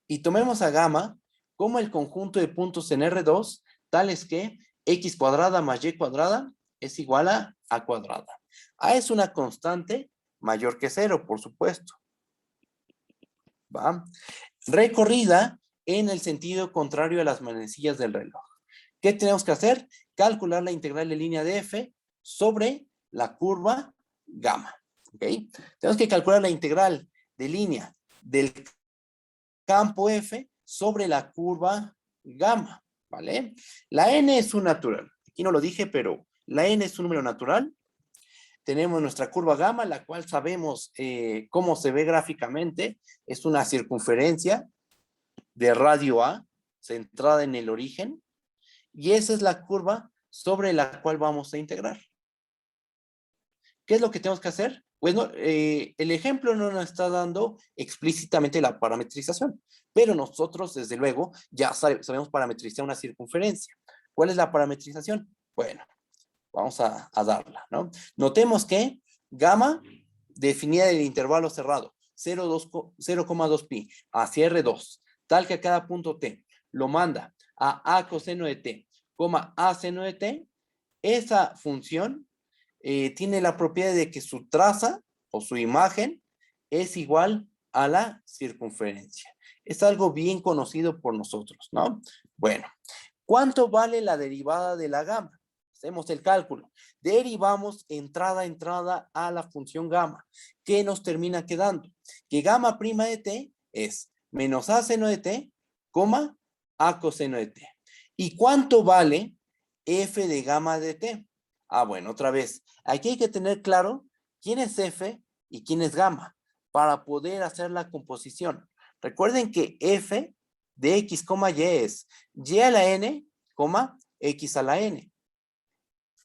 Y tomemos a gamma como el conjunto de puntos en R2, tales que x cuadrada más y cuadrada es igual a cuadrada. A es una constante mayor que 0, por supuesto. ¿Va? Recorrida en el sentido contrario a las manecillas del reloj. ¿Qué tenemos que hacer? Calcular la integral de línea de f sobre la curva gamma. ¿Ok? Tenemos que calcular la integral de línea del campo f sobre la curva gamma. ¿Vale? La n es un natural. Aquí no lo dije, pero la n es un número natural. Tenemos nuestra curva gamma, la cual sabemos cómo se ve gráficamente. Es una circunferencia de radio A, centrada en el origen. Y esa es la curva sobre la cual vamos a integrar. ¿Qué es lo que tenemos que hacer? Bueno, el ejemplo no nos está dando explícitamente la parametrización, pero nosotros, desde luego, ya sabemos parametrizar una circunferencia. ¿Cuál es la parametrización? Bueno, Vamos a darla, ¿no? Notemos que gamma definida del intervalo cerrado, 0,2 pi hacia R2, tal que a cada punto T lo manda a coseno de T, a seno de T, esa función tiene la propiedad de que su traza o su imagen es igual a la circunferencia. Es algo bien conocido por nosotros, ¿no? Bueno, ¿cuánto vale la derivada de la gamma? Hacemos el cálculo. Derivamos entrada a entrada a la función gamma. ¿Qué nos termina quedando? Que gamma prima de t es menos a seno de t, a coseno de t. ¿Y cuánto vale f de gamma de t? Ah, bueno, otra vez. Aquí hay que tener claro quién es f y quién es gamma para poder hacer la composición. Recuerden que f de x, y es y a la n, x a la n.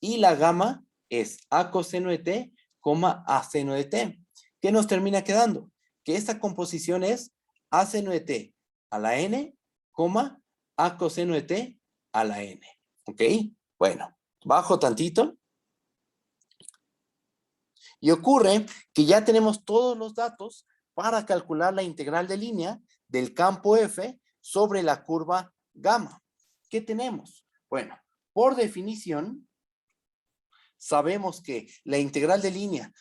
Y la gamma es a coseno de t, a seno de t. ¿Qué nos termina quedando? Que esta composición es a seno de t a la n, a coseno de t a la n. ¿Ok? Bueno, bajo tantito. Y ocurre que ya tenemos todos los datos para calcular la integral de línea del campo F sobre la curva gamma. ¿Qué tenemos? Bueno, por definición, sabemos que la integral de línea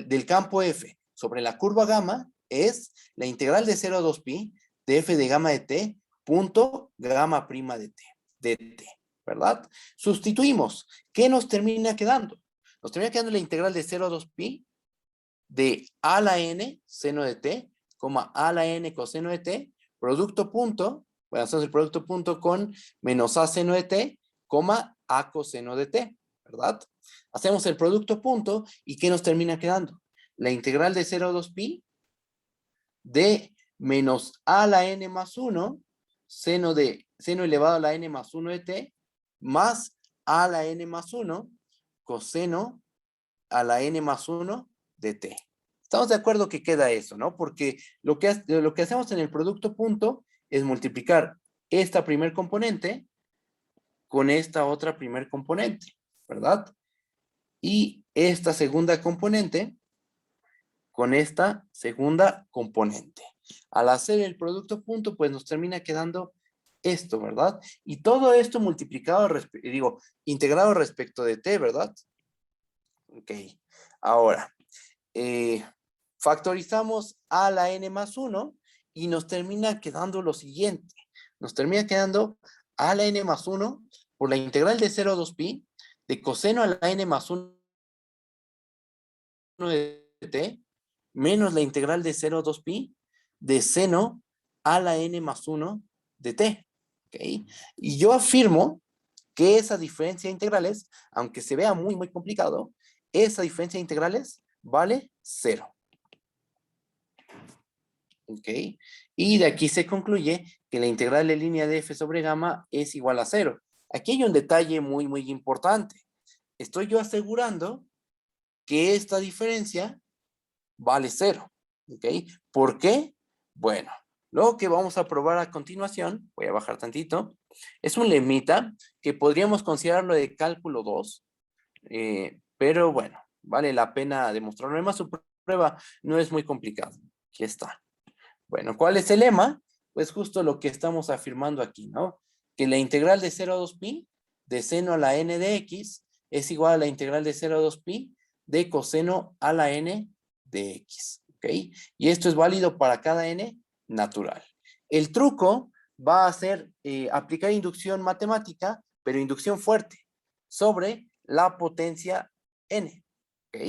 del campo F sobre la curva gamma es la integral de 0 a 2 pi de f de gamma de t punto gamma prima de t, ¿verdad? Sustituimos. ¿Qué nos termina quedando? Nos termina quedando la integral de 0 a 2 pi de a la n seno de t, a la n coseno de t, producto punto, bueno, hacemos el producto punto con menos a seno de t, a coseno de t, ¿verdad? Hacemos el producto punto y ¿qué nos termina quedando? La integral de 0 a 2 pi de menos a la n más 1, seno elevado a la n más 1 de t, más a la n más 1, coseno a la n más 1 de t. Estamos de acuerdo que queda eso, ¿no? Porque lo que hacemos en el producto punto es multiplicar esta primer componente con esta otra primer componente, ¿verdad? Y esta segunda componente con esta segunda componente. Al hacer el producto punto, pues nos termina quedando esto, ¿verdad? Y todo esto multiplicado, integrado respecto de t, ¿verdad? Ok. Ahora, factorizamos a la n más 1 y nos termina quedando lo siguiente. Nos termina quedando a la n más 1 por la integral de 0 a 2 pi de coseno a la n más 1 de t menos la integral de 0 a 2 pi de seno a la n más 1 de t. ¿Okay? Y yo afirmo que esa diferencia de integrales, aunque se vea muy, muy complicado, esa diferencia de integrales vale 0. ¿Ok? Y de aquí se concluye que la integral de línea de f sobre gamma es igual a 0. Aquí hay un detalle muy, muy importante. Estoy yo asegurando que esta diferencia vale 0. ¿Ok? ¿Por qué? Bueno, lo que vamos a probar a continuación, voy a bajar tantito, es un lemita que podríamos considerarlo de cálculo 2, pero bueno, vale la pena demostrarlo. Además, su prueba no es muy complicada. Aquí está. Bueno, ¿cuál es el lema? Pues justo lo que estamos afirmando aquí, ¿no? Que la integral de 0 a 2 pi de seno a la n de x es igual a la integral de 0 a 2 pi de coseno a la n de x, ¿ok? Y esto es válido para cada n natural. El truco va a ser aplicar inducción matemática, pero inducción fuerte, sobre la potencia n, ¿ok?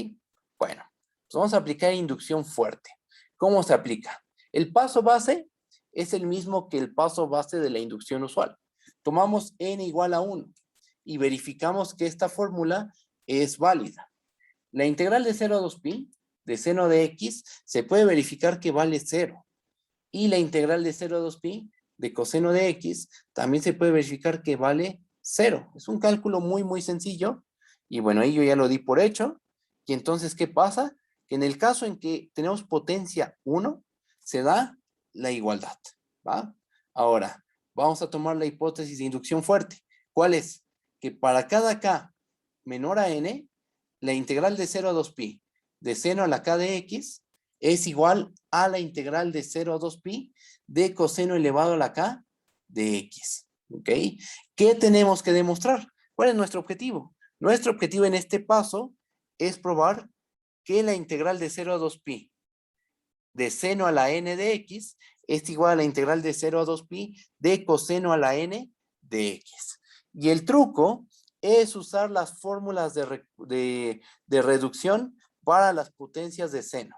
Bueno, pues vamos a aplicar inducción fuerte. ¿Cómo se aplica? El paso base es el mismo que el paso base de la inducción usual. Tomamos n igual a 1 y verificamos que esta fórmula es válida. La integral de 0 a 2 pi de seno de x se puede verificar que vale 0. Y la integral de 0 a 2 pi de coseno de x también se puede verificar que vale 0. Es un cálculo muy, muy sencillo. Y bueno, ahí yo ya lo di por hecho. Y entonces, ¿qué pasa? Que en el caso en que tenemos potencia 1, se da la igualdad, ¿va? Ahora, vamos a tomar la hipótesis de inducción fuerte. ¿Cuál es? Que para cada k menor a n, la integral de 0 a 2pi de seno a la k de x es igual a la integral de 0 a 2pi de coseno elevado a la k de x. ¿Ok? ¿Qué tenemos que demostrar? ¿Cuál es nuestro objetivo? Nuestro objetivo en este paso es probar que la integral de 0 a 2pi de seno a la n de x es igual a la integral de 0 a 2pi de coseno a la n de x. Y el truco es usar las fórmulas de reducción para las potencias de seno.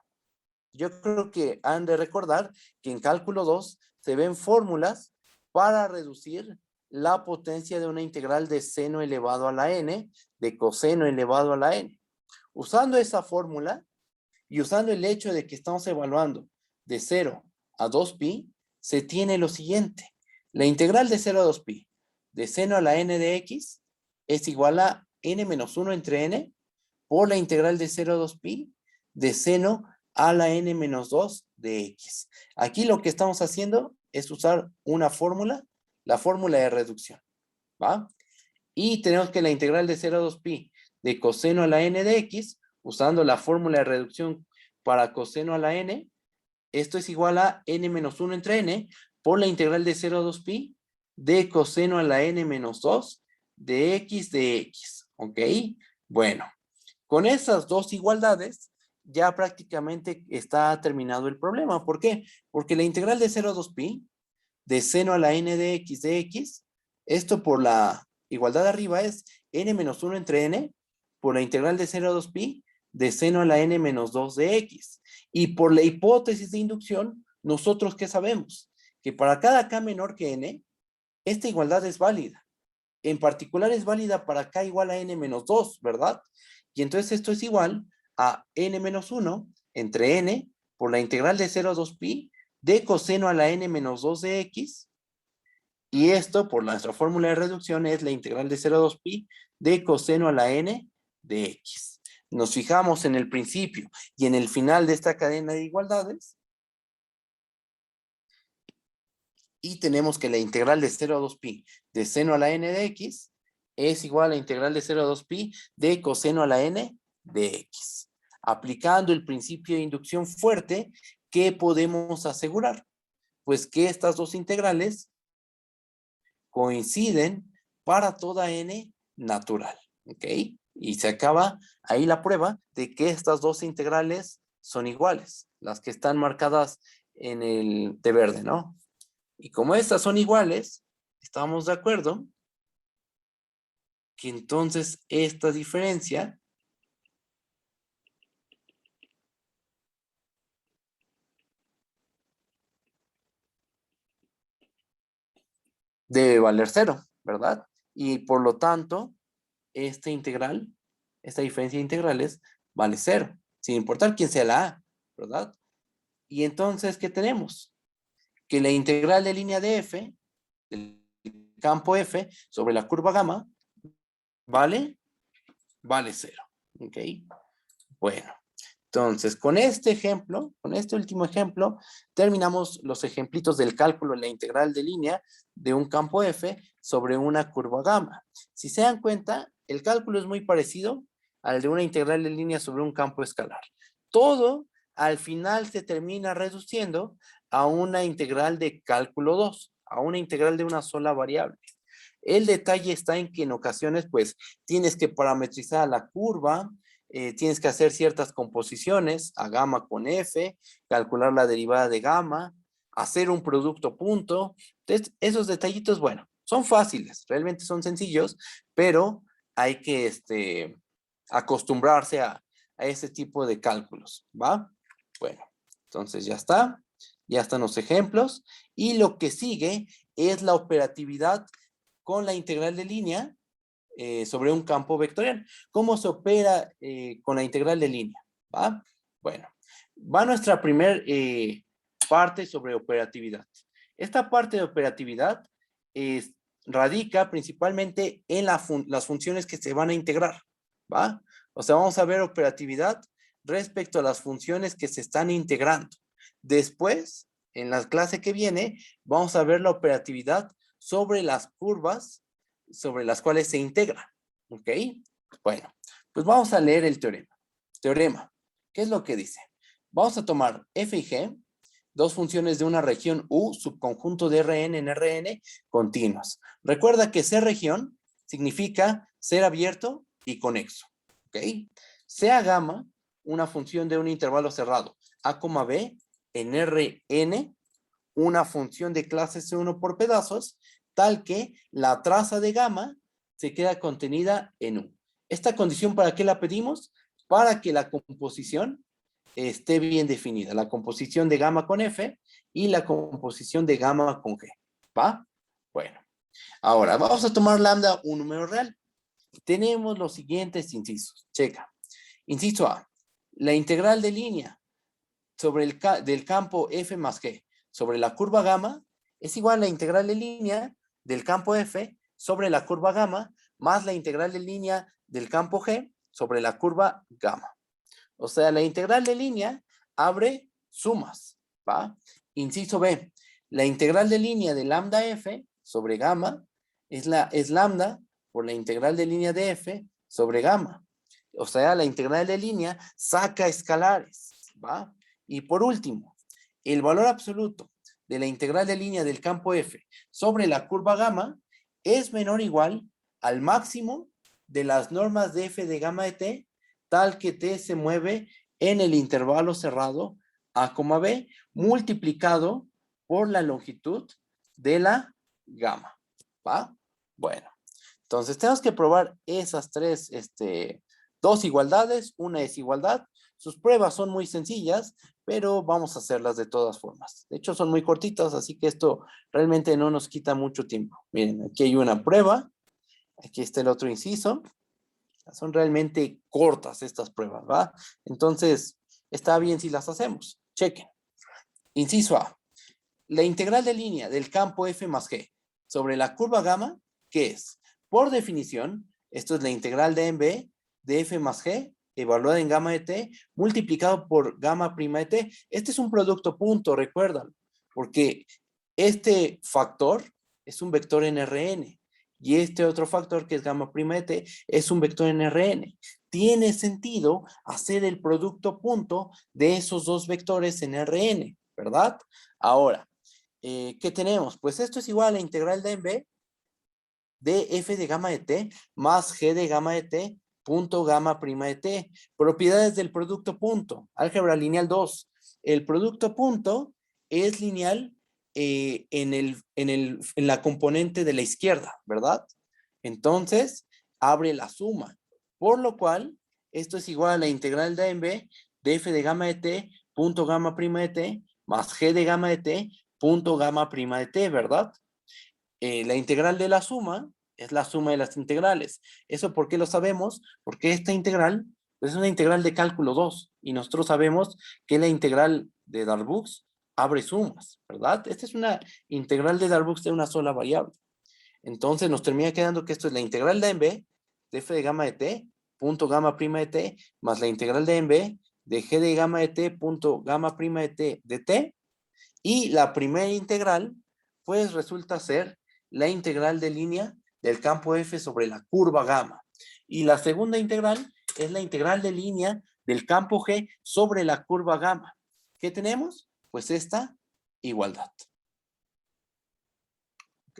Yo creo que han de recordar que en cálculo 2 se ven fórmulas para reducir la potencia de una integral de seno elevado a la n, de coseno elevado a la n. Usando esa fórmula y usando el hecho de que estamos evaluando de 0 a 2pi, se tiene lo siguiente. La integral de 0 a 2pi de seno a la n de x es igual a n menos 1 entre n por la integral de 0 a 2pi de seno a la n menos 2 de x. Aquí lo que estamos haciendo es usar una fórmula, la fórmula de reducción, ¿va? Y tenemos que la integral de 0 a 2pi de coseno a la n de x, usando la fórmula de reducción para coseno a la n, esto es igual a n menos 1 entre n por la integral de 0 a 2pi de coseno a la n menos 2 de x, ¿ok? Bueno, con esas dos igualdades ya prácticamente está terminado el problema. ¿Por qué? Porque la integral de 0 a 2pi de seno a la n de x, esto por la igualdad de arriba es n menos 1 entre n por la integral de 0 a 2pi de seno a la n menos 2 de x. Y por la hipótesis de inducción, nosotros ¿qué sabemos? Que para cada k menor que n, esta igualdad es válida. En particular es válida para k igual a n menos 2, ¿verdad? Y entonces esto es igual a n menos 1 entre n por la integral de 0 a 2pi de coseno a la n menos 2 de x. Y esto, por nuestra fórmula de reducción, es la integral de 0 a 2pi de coseno a la n de x. Nos fijamos en el principio y en el final de esta cadena de igualdades. Y tenemos que la integral de 0 a 2pi de seno a la n de x es igual a la integral de 0 a 2pi de coseno a la n de x. Aplicando el principio de inducción fuerte, ¿qué podemos asegurar? Pues que estas dos integrales coinciden para toda n natural, ¿ok? Y se acaba ahí la prueba de que estas dos integrales son iguales, las que están marcadas en el de verde, ¿no? Y como estas son iguales, estamos de acuerdo que entonces esta diferencia debe valer 0, ¿verdad? Y por lo tanto, esta integral, esta diferencia de integrales, vale 0, sin importar quién sea la a, ¿verdad? Y entonces, ¿qué tenemos? Que la integral de línea de f, del campo f, sobre la curva gamma, vale 0, ¿ok? Bueno. Entonces, con este ejemplo, con este último ejemplo, terminamos los ejemplitos del cálculo de la integral de línea de un campo f sobre una curva gamma. Si se dan cuenta, el cálculo es muy parecido al de una integral de línea sobre un campo escalar. Todo al final se termina reduciendo a una integral de cálculo 2, a una integral de una sola variable. El detalle está en que en ocasiones, pues, tienes que parametrizar a la curva, tienes que hacer ciertas composiciones a gamma con f, calcular la derivada de gamma, hacer un producto punto. Entonces, esos detallitos, bueno, son fáciles, realmente son sencillos, pero hay que acostumbrarse a ese tipo de cálculos, ¿va? Bueno, entonces ya están los ejemplos, y lo que sigue es la operatividad con la integral de línea sobre un campo vectorial. ¿Cómo se opera con la integral de línea? ¿Va? Bueno, va nuestra primer parte sobre operatividad. Esta parte de operatividad radica principalmente en las funciones que se van a integrar, ¿va? O sea, vamos a ver operatividad respecto a las funciones que se están integrando. Después, en la clase que viene, vamos a ver la operatividad sobre las curvas sobre las cuales se integra, ¿ok? Bueno, pues vamos a leer el teorema. Teorema, ¿qué es lo que dice? Vamos a tomar f y g, dos funciones de una región U, subconjunto de Rn en Rn, continuas. Recuerda que ser región significa ser abierto y conexo, ¿ok? Sea gamma, una función de un intervalo cerrado, A, B, en Rn, una función de clase C1 por pedazos, tal que la traza de gamma se queda contenida en U. ¿Esta condición para qué la pedimos? Para que la composición esté bien definida. La composición de gamma con F y la composición de gamma con G. ¿Va? Bueno. Ahora, vamos a tomar lambda un número real. Tenemos los siguientes incisos. Checa. Inciso A. La integral de línea sobre del campo F más G sobre la curva gamma es igual a la integral de línea del campo F sobre la curva gamma más la integral de línea del campo G sobre la curva gamma. O sea, la integral de línea abre sumas, ¿va? Inciso B, la integral de línea de lambda F sobre gamma es lambda por la integral de línea de F sobre gamma. O sea, la integral de línea saca escalares, ¿va? Y por último, el valor absoluto de la integral de línea del campo F sobre la curva gamma es menor o igual al máximo de las normas de F de gamma de T, tal que T se mueve en el intervalo cerrado A, B, multiplicado por la longitud de la gamma, ¿va? Bueno, entonces tenemos que probar esas dos igualdades, una desigualdad. Sus pruebas son muy sencillas, pero vamos a hacerlas de todas formas. De hecho, son muy cortitas, así que esto realmente no nos quita mucho tiempo. Miren, aquí hay una prueba, aquí está el otro inciso. Son realmente cortas estas pruebas, ¿va? Entonces, está bien si las hacemos. Chequen. Inciso A. La integral de línea del campo F más G sobre la curva gamma, ¿qué es? Por definición, esto es la integral de en B de F más G evaluada en gamma de T multiplicado por gamma prima de T. Este es un producto punto, recuérdalo, porque este factor es un vector en Rn y este otro factor que es gamma prima de T es un vector en Rn. Tiene sentido hacer el producto punto de esos dos vectores en Rn, ¿verdad? Ahora, ¿qué tenemos? Pues esto es igual a la integral de en B de f de gamma de t más g de gamma de t punto gamma prima de t. Propiedades del producto punto. Álgebra lineal 2. El producto punto es lineal en la componente de la izquierda, ¿verdad? Entonces, abre la suma. Por lo cual, esto es igual a la integral de en B de f de gamma de t punto gamma prima de t más g de gamma de t punto gamma prima de t, ¿verdad? La integral de la suma es la suma de las integrales. ¿Eso por qué lo sabemos? Porque esta integral pues, es una integral de cálculo 2 y nosotros sabemos que la integral de Darboux abre sumas, ¿verdad? Esta es una integral de Darboux de una sola variable. Entonces nos termina quedando que esto es la integral de en B de f de gamma de t punto gamma prima de t más la integral de en B de g de gamma de t punto gamma prima de t de t y la primera integral pues resulta ser la integral de línea del campo F sobre la curva gamma. Y la segunda integral es la integral de línea del campo G sobre la curva gamma. ¿Qué tenemos? Pues esta igualdad. ¿Ok?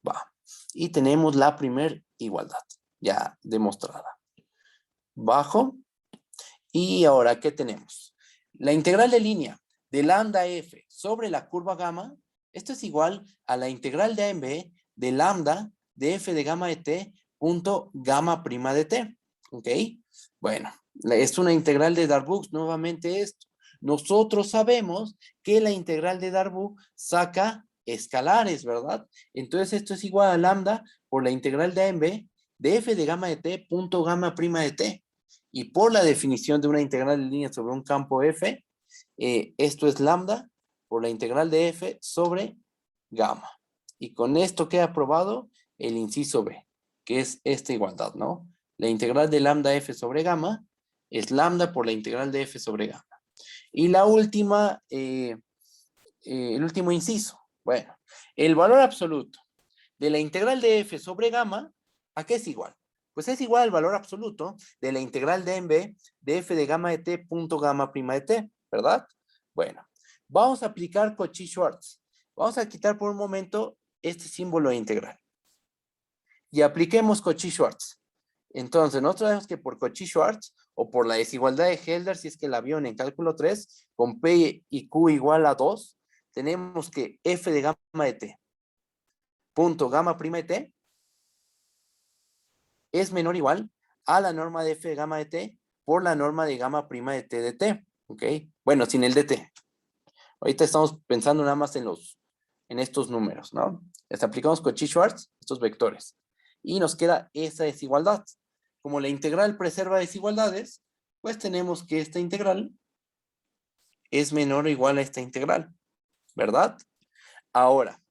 Va. Y tenemos la primera igualdad ya demostrada. Bajo. Y ahora, ¿qué tenemos? La integral de línea de lambda f sobre la curva gamma, esto es igual a la integral de A en B de lambda de f de gamma de t punto gamma prima de t. ¿Ok? Bueno, es una integral de Darboux, nuevamente esto. Nosotros sabemos que la integral de Darboux saca escalares, ¿verdad? Entonces esto es igual a lambda por la integral de A en B de f de gamma de t punto gamma prima de t. Y por la definición de una integral de línea sobre un campo F, esto es lambda por la integral de F sobre gamma. Y con esto queda aprobado el inciso B, que es esta igualdad, ¿no? La integral de lambda F sobre gamma es lambda por la integral de F sobre gamma. Y la última, el último inciso. Bueno, el valor absoluto de la integral de F sobre gamma, ¿a qué es igual? Pues es igual al valor absoluto de la integral de en b de f de gamma de t punto gamma prima de t, ¿verdad? Bueno, vamos a aplicar Cauchy-Schwarz. Vamos a quitar por un momento este símbolo de integral. Y apliquemos Cauchy-Schwarz. Entonces, nosotros sabemos que por Cauchy-Schwarz o por la desigualdad de Helder, si es que la vio en cálculo 3, con P y Q igual a 2, tenemos que f de gamma de t punto gamma prima de t es menor o igual a la norma de f de gamma de t por la norma de gamma prima de t de t. ¿Ok? Bueno, sin el dt. Ahorita estamos pensando nada más en estos números, ¿no? Les aplicamos Cauchy-Schwarz, estos vectores. Y nos queda esa desigualdad. Como la integral preserva desigualdades, pues tenemos que esta integral es menor o igual a esta integral, ¿verdad? Ahora,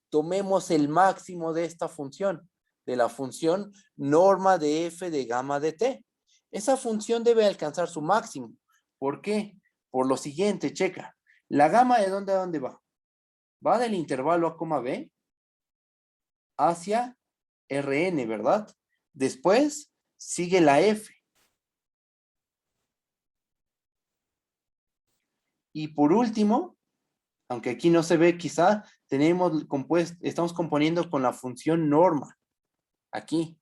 tomemos el máximo de esta función, de la función norma de f de gamma de t. Esa función debe alcanzar su máximo. ¿Por qué? Por lo siguiente, checa. La gamma de dónde a dónde va. Va del intervalo a, b hacia Rn, ¿verdad? Después sigue la f. Y por último, aunque aquí no se ve quizá, estamos componiendo con la función norma. Aquí.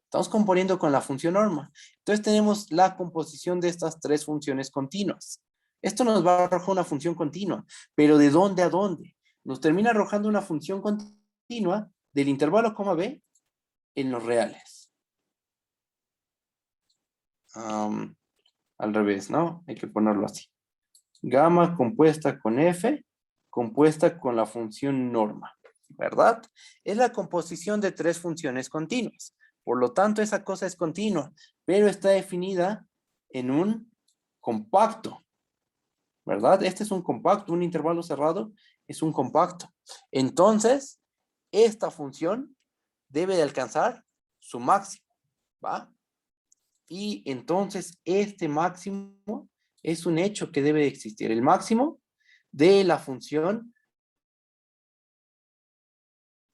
Estamos componiendo con la función norma. Entonces tenemos la composición de estas tres funciones continuas. Esto nos va a arrojar una función continua. ¿Pero de dónde a dónde? Nos termina arrojando una función continua del intervalo b en los reales. Al revés, ¿no? Hay que ponerlo así. Gamma compuesta con f, compuesta con la función norma, ¿verdad? Es la composición de tres funciones continuas. Por lo tanto, esa cosa es continua, pero está definida en un compacto, ¿verdad? Este es un compacto, un intervalo cerrado es un compacto. Entonces, esta función debe de alcanzar su máximo, ¿va? Y entonces este máximo es un hecho que debe de existir. El máximo de la función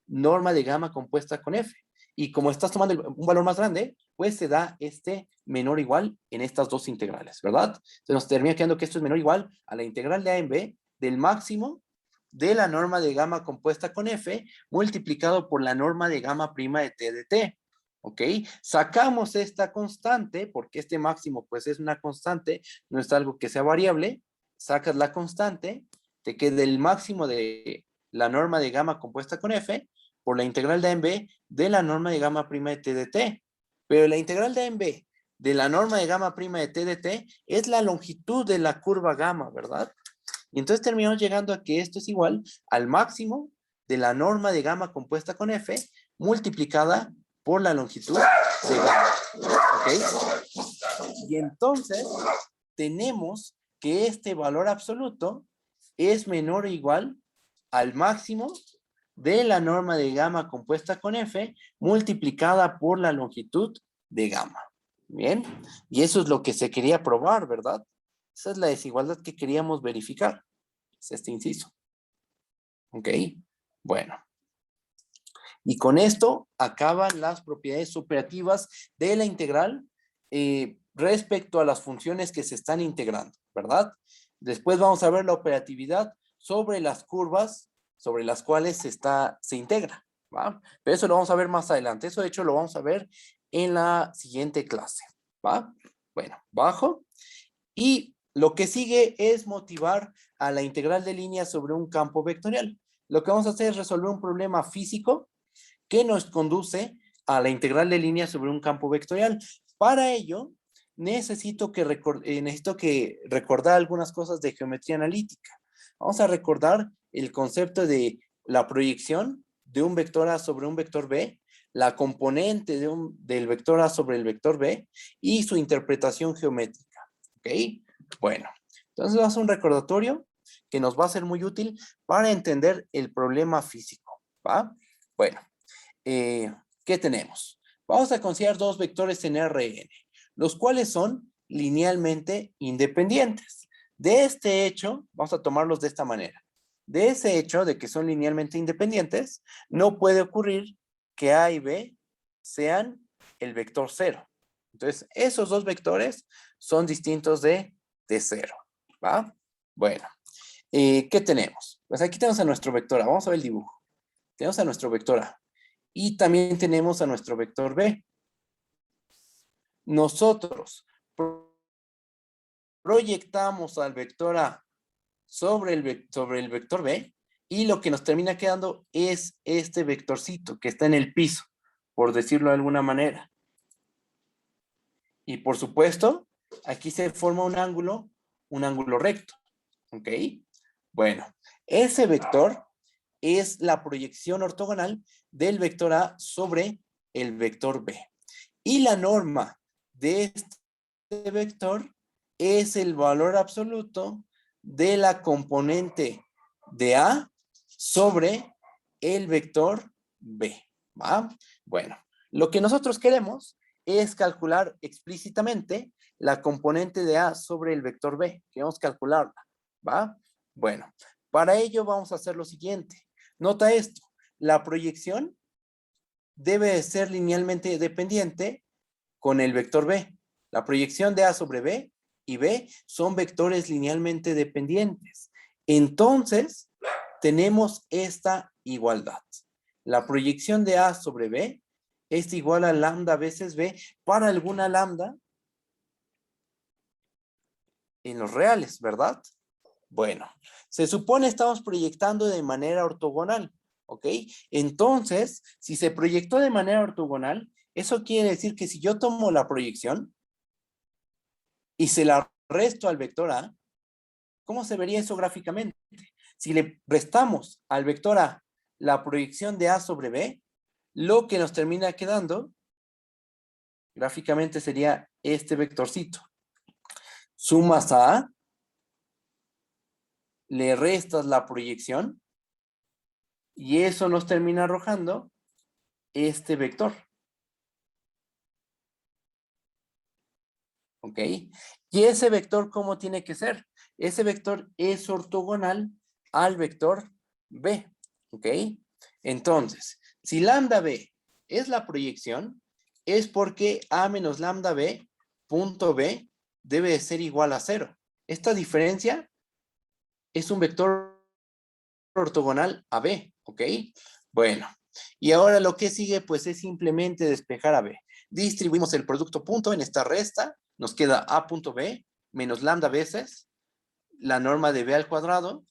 norma de gamma compuesta con f. Y como estás tomando un valor más grande, pues se da este menor o igual en estas dos integrales, ¿verdad? Entonces nos termina quedando que esto es menor o igual a la integral de a en b del máximo de la norma de gamma compuesta con f multiplicado por la norma de gamma prima de t de t. ¿Ok? Sacamos esta constante, porque este máximo pues es una constante, no es algo que sea variable. Sacas la constante, te queda el máximo de la norma de gamma compuesta con f por la integral de a en b de la norma de gamma prima de t de t. Pero la integral de a en b de la norma de gamma prima de t de t es la longitud de la curva gamma, ¿verdad? Y entonces terminamos llegando a que esto es igual al máximo de la norma de gamma compuesta con f multiplicada por la longitud de gamma. ¿Ok? Y entonces tenemos que este valor absoluto es menor o igual al máximo de la norma de gamma compuesta con f multiplicada por la longitud de gamma. Bien, y eso es lo que se quería probar, ¿verdad? Esa es la desigualdad que queríamos verificar. Es este inciso. ¿Ok? Bueno. Y con esto acaban las propiedades operativas de la integral respecto a las funciones que se están integrando, ¿verdad? Después vamos a ver la operatividad sobre las curvas sobre las cuales se integra, ¿va? Pero eso lo vamos a ver más adelante. Eso de hecho lo vamos a ver en la siguiente clase, ¿va? Bueno, bajo. Y lo que sigue es motivar a la integral de línea sobre un campo vectorial. Lo que vamos a hacer es resolver un problema físico que nos conduce a la integral de línea sobre un campo vectorial. Para ello, necesito que recordar algunas cosas de geometría analítica. Vamos a recordar el concepto de la proyección de un vector A sobre un vector B, la componente del vector A sobre el vector B y su interpretación geométrica. ¿Ok? Bueno, entonces vamos a hacer un recordatorio que nos va a ser muy útil para entender el problema físico. ¿Va? Bueno. ¿Qué tenemos? Vamos a considerar dos vectores en Rn, los cuales son linealmente independientes. De este hecho, vamos a tomarlos de esta manera. De ese hecho de que son linealmente independientes, no puede ocurrir que A y B sean el vector 0. Entonces, esos dos vectores son distintos de 0, ¿va? Bueno, ¿qué tenemos? Pues aquí tenemos a nuestro vector A. Vamos a ver el dibujo. Tenemos a nuestro vector A. Y también tenemos a nuestro vector B. Nosotros proyectamos al vector A sobre el vector B y lo que nos termina quedando es este vectorcito que está en el piso, por decirlo de alguna manera. Y por supuesto, aquí se forma un ángulo recto, ¿ok? Bueno, ese vector es la proyección ortogonal del vector A sobre el vector B. Y la norma de este vector es el valor absoluto de la componente de A sobre el vector B, ¿va? Bueno, lo que nosotros queremos es calcular explícitamente la componente de A sobre el vector B. Queremos calcularla, ¿va? Bueno, para ello vamos a hacer lo siguiente. Nota esto, la proyección debe ser linealmente dependiente con el vector B. La proyección de A sobre B y B son vectores linealmente dependientes. Entonces, tenemos esta igualdad. La proyección de A sobre B es igual a lambda veces B para alguna lambda en los reales, ¿verdad? Bueno, se supone estamos proyectando de manera ortogonal, ¿ok? Entonces, si se proyectó de manera ortogonal, eso quiere decir que si yo tomo la proyección y se la resto al vector A, ¿cómo se vería eso gráficamente? Si le restamos al vector A la proyección de A sobre B, lo que nos termina quedando gráficamente sería este vectorcito. Sumas a A, le restas la proyección y eso nos termina arrojando este vector. ¿Ok? Y ese vector, ¿cómo tiene que ser? Ese vector es ortogonal al vector B. ¿Ok? Entonces, si lambda B es la proyección, es porque A menos lambda B, punto B, debe de ser igual a 0. Esta diferencia es un vector ortogonal a B. ¿Ok? Bueno, y ahora lo que sigue, pues es simplemente despejar a B. Distribuimos el producto punto en esta resta, nos queda A punto B menos lambda veces la norma de B al cuadrado,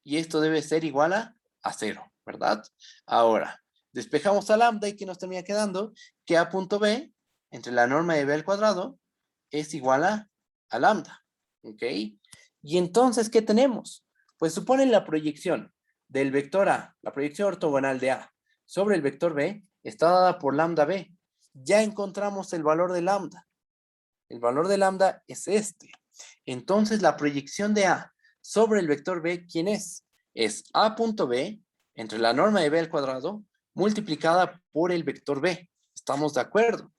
y esto debe ser igual a 0, ¿verdad? Ahora, despejamos a lambda y ¿qué nos termina quedando? Que A punto B entre la norma de B al cuadrado es igual a lambda, ¿ok? Y entonces, ¿qué tenemos? Pues suponen la proyección del vector A, la proyección ortogonal de A sobre el vector B está dada por lambda B. Ya encontramos el valor de lambda. El valor de lambda es este. Entonces, la proyección de A sobre el vector B, ¿quién es? Es A punto B entre la norma de B al cuadrado multiplicada por el vector B. ¿Estamos de acuerdo?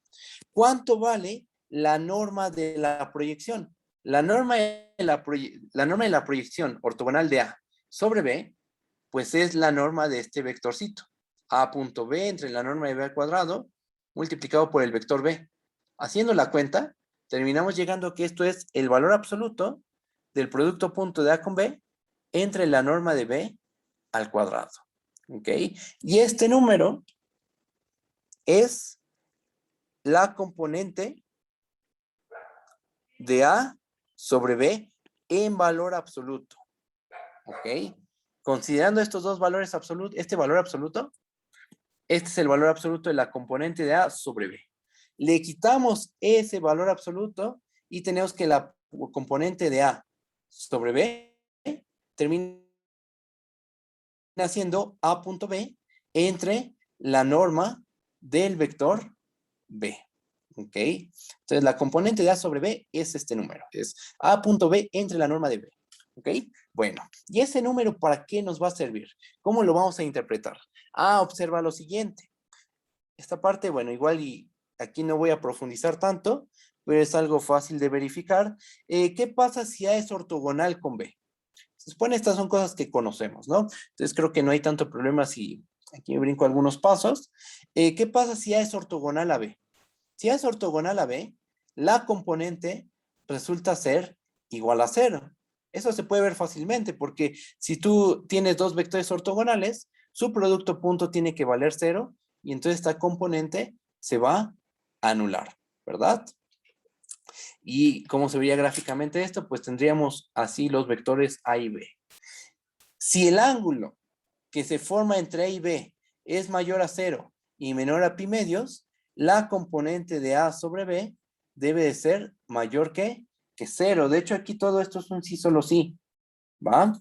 ¿Cuánto vale la norma de la proyección? La norma de la proyección ortogonal de A sobre B, pues es la norma de este vectorcito. A punto B entre la norma de B al cuadrado multiplicado por el vector B. Haciendo la cuenta, terminamos llegando a que esto es el valor absoluto del producto punto de A con B entre la norma de B al cuadrado. ¿Ok? Y este número es la componente de A sobre B en valor absoluto. ¿Ok? Considerando estos dos valores absolutos, este valor absoluto, este es el valor absoluto de la componente de A sobre B. Le quitamos ese valor absoluto y tenemos que la componente de A sobre B termina siendo A punto B entre la norma del vector B. ¿Ok? Entonces, la componente de A sobre B es este número. Es A punto B entre la norma de B. ¿Ok? Bueno, ¿y ese número para qué nos va a servir? ¿Cómo lo vamos a interpretar? Observa lo siguiente. Esta parte, bueno, igual y aquí no voy a profundizar tanto, pero es algo fácil de verificar. ¿Qué pasa si A es ortogonal con B? Se supone estas son cosas que conocemos, ¿no? Entonces creo que no hay tanto problema si aquí me brinco algunos pasos. ¿Qué pasa si A es ortogonal a B? Si es ortogonal a B, la componente resulta ser igual a 0. Eso se puede ver fácilmente porque si tú tienes dos vectores ortogonales, su producto punto tiene que valer 0 y entonces esta componente se va a anular, ¿verdad? ¿Y cómo se vería gráficamente esto? Pues tendríamos así los vectores A y B. Si el ángulo que se forma entre A y B es mayor a 0 y menor a pi medios, la componente de A sobre B debe de ser mayor que 0. De hecho, aquí todo esto es un sí, solo sí, ¿va?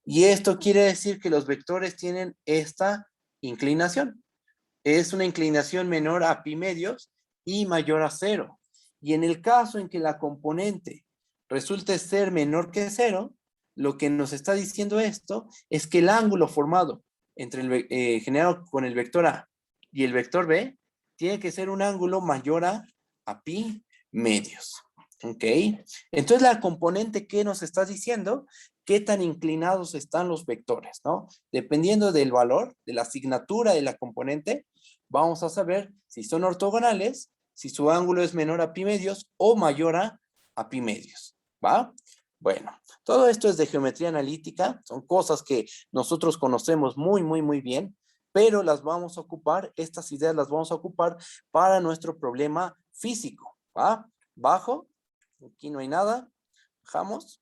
Y esto quiere decir que los vectores tienen esta inclinación. Es una inclinación menor a pi medios y mayor a 0. Y en el caso en que la componente resulte ser menor que 0, lo que nos está diciendo esto es que el ángulo formado entre generado con el vector A y el vector B tiene que ser un ángulo mayor a pi medios. ¿Ok? Entonces la componente que nos está diciendo qué tan inclinados están los vectores, ¿no? Dependiendo del valor, de la asignatura de la componente, vamos a saber si son ortogonales, si su ángulo es menor a pi medios o mayor a pi medios, ¿va? Bueno, todo esto es de geometría analítica, son cosas que nosotros conocemos muy bien, pero las vamos a ocupar, estas ideas las vamos a ocupar para nuestro problema físico, ¿va? Bajo, aquí no hay nada, bajamos.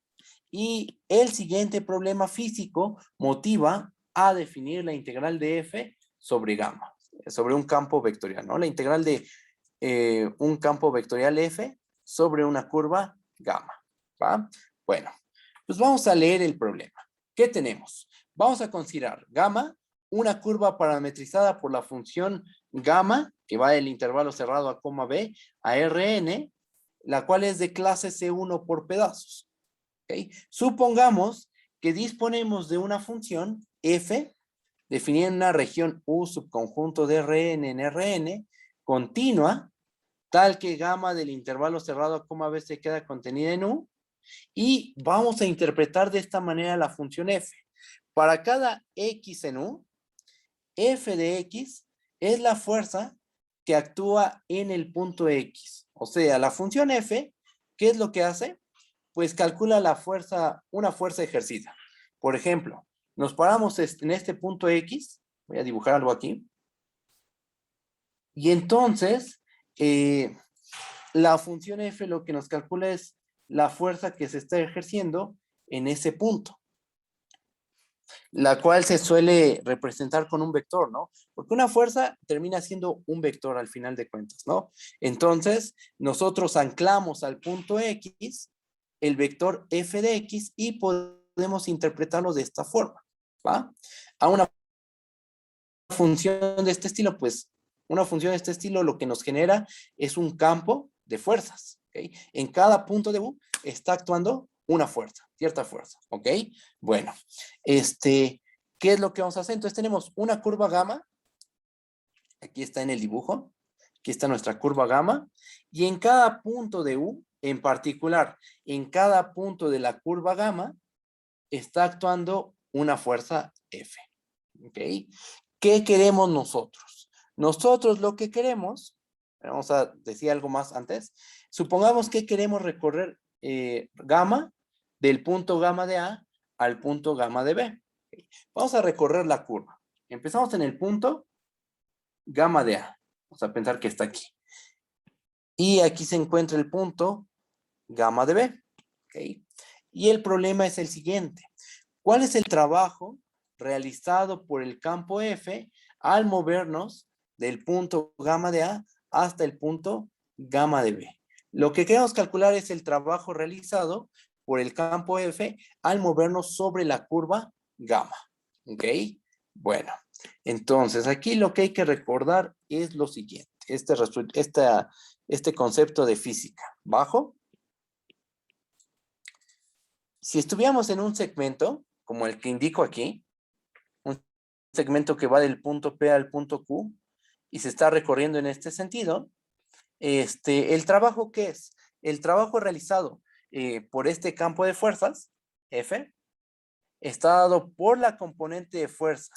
Y el siguiente problema físico motiva a definir la integral de f sobre gamma, sobre un campo vectorial, ¿no? La integral de un campo vectorial f sobre una curva gamma, ¿va? Bueno, pues vamos a leer el problema. ¿Qué tenemos? Vamos a considerar gamma, una curva parametrizada por la función gamma, que va del intervalo cerrado a coma b a Rn, la cual es de clase C1 por pedazos. ¿Okay? Supongamos que disponemos de una función f definida en una región U subconjunto de Rn en Rn continua, tal que gamma del intervalo cerrado a coma b se queda contenida en U, y vamos a interpretar de esta manera la función f. Para cada x en U, f de x es la fuerza que actúa en el punto x. O sea, la función f, ¿qué es lo que hace? Pues calcula la fuerza, una fuerza ejercida. Por ejemplo, nos paramos en este punto X, voy a dibujar algo aquí, y entonces la función f lo que nos calcula es la fuerza que se está ejerciendo en ese punto, la cual se suele representar con un vector, ¿no? Porque una fuerza termina siendo un vector al final de cuentas, ¿no? Entonces, nosotros anclamos al punto X el vector f de x y podemos interpretarlo de esta forma, ¿va? A una función de este estilo, pues, una función de este estilo lo que nos genera es un campo de fuerzas, ¿ok? En cada punto de U está actuando una fuerza, cierta fuerza, ¿ok? Bueno, ¿qué es lo que vamos a hacer? Entonces tenemos una curva gamma, aquí está en el dibujo, aquí está nuestra curva gamma, y en cada punto de U, en particular, en cada punto de la curva gamma, está actuando una fuerza F, ¿ok? ¿Qué queremos nosotros? Nosotros lo que queremos, vamos a decir algo más antes, supongamos que queremos recorrer gamma del punto gamma de A al punto gamma de B. ¿Okay? Vamos a recorrer la curva. Empezamos en el punto gamma de A. Vamos a pensar que está aquí. Y aquí se encuentra el punto gamma de B. ¿Okay? Y el problema es el siguiente. ¿Cuál es el trabajo realizado por el campo F al movernos del punto gamma de A hasta el punto gamma de B? Lo que queremos calcular es el trabajo realizado por el campo F al movernos sobre la curva gamma. ¿Ok? Bueno, entonces aquí lo que hay que recordar es lo siguiente. Este concepto de física. Bajo. Si estuviéramos en un segmento, como el que indico aquí, un segmento que va del punto P al punto Q y se está recorriendo en este sentido, ¿el trabajo qué es? El trabajo realizado por este campo de fuerzas, F, está dado por la componente de fuerza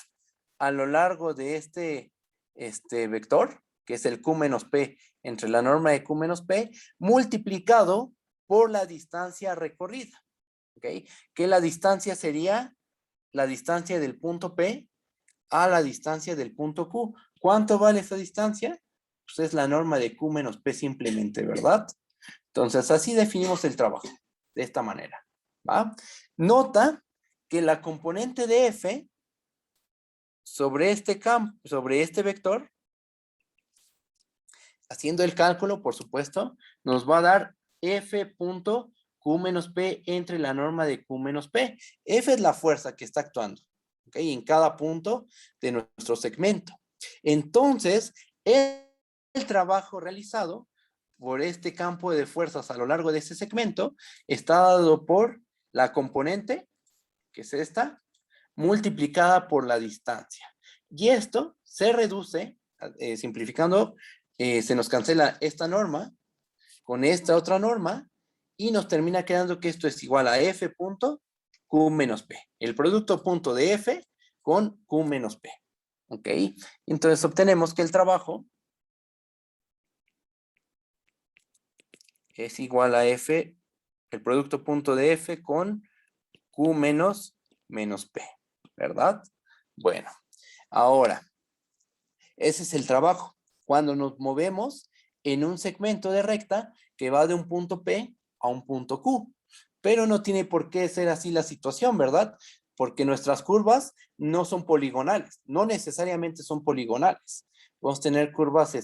a lo largo de este vector, que es el Q menos P entre la norma de Q menos P, multiplicado por la distancia recorrida, ¿ok? Que la distancia sería la distancia del punto P a la distancia del punto Q. ¿Cuánto vale esa distancia? Pues es la norma de Q menos P simplemente, ¿verdad? Entonces, así definimos el trabajo, de esta manera, ¿va? Nota que la componente de F sobre este campo, sobre este vector, haciendo el cálculo, por supuesto, nos va a dar F punto Q menos P entre la norma de Q menos P. F es la fuerza que está actuando, ¿ok? En cada punto de nuestro segmento. Entonces, el trabajo realizado por este campo de fuerzas a lo largo de este segmento está dado por la componente, que es esta, multiplicada por la distancia. Y esto se reduce, simplificando, se nos cancela esta norma con esta otra norma y nos termina quedando que esto es igual a F punto Q menos P. El producto punto de F con Q menos P. ¿Ok? Entonces obtenemos que el trabajo es igual a F, el producto punto de F con Q menos P, ¿verdad? Bueno, ahora, ese es el trabajo. Cuando nos movemos en un segmento de recta que va de un punto P a un punto Q. Pero no tiene por qué ser así la situación, ¿verdad? Porque nuestras curvas no son poligonales, no necesariamente son poligonales. Vamos a tener curvas,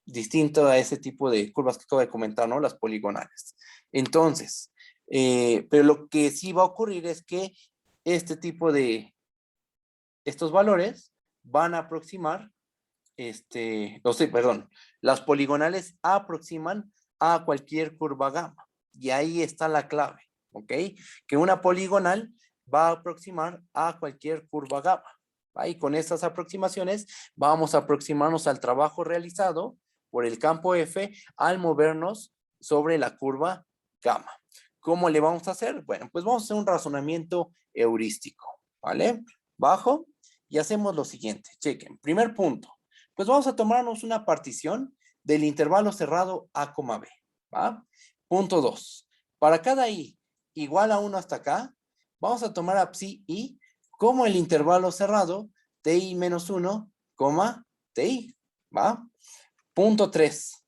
distinto a ese tipo de curvas que acabo de comentar, ¿no? Las poligonales. Entonces, pero lo que sí va a ocurrir es que este tipo de, estos valores van a aproximar, perdón, las poligonales aproximan a cualquier curva gamma. Y ahí está la clave, ¿ok? Que una poligonal va a aproximar a cualquier curva gamma. ¿Va? Y con estas aproximaciones vamos a aproximarnos al trabajo realizado por el campo F al movernos sobre la curva gamma. ¿Cómo le vamos a hacer? Bueno, pues vamos a hacer un razonamiento heurístico, ¿vale? Bajo y hacemos lo siguiente. Chequen, primer punto. Pues vamos a tomarnos una partición del intervalo cerrado A, B, ¿va? Punto 2. Para cada I igual a 1 hasta acá, vamos a tomar a psi I como el intervalo cerrado TI menos 1, TI, ¿va? Punto 3.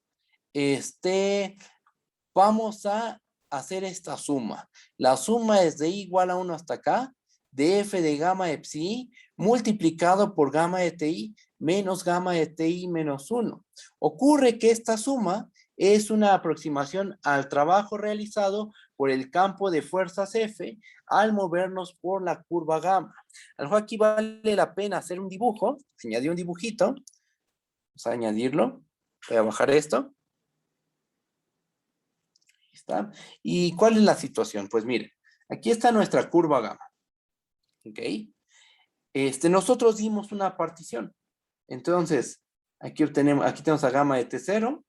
Vamos a hacer esta suma. La suma es de I igual a 1 hasta acá, de F de gamma de psi multiplicado por gamma de TI menos gamma de TI menos 1. Ocurre que esta suma es una aproximación al trabajo realizado por el campo de fuerzas F al movernos por la curva gamma. A lo mejor aquí vale la pena hacer un dibujo. Se añadió un dibujito. Vamos a añadirlo. Voy a bajar esto. ¿Está? ¿Y cuál es la situación? Pues miren, aquí está nuestra curva gamma. ¿Ok? Nosotros dimos una partición. Entonces, aquí tenemos a gamma de T0,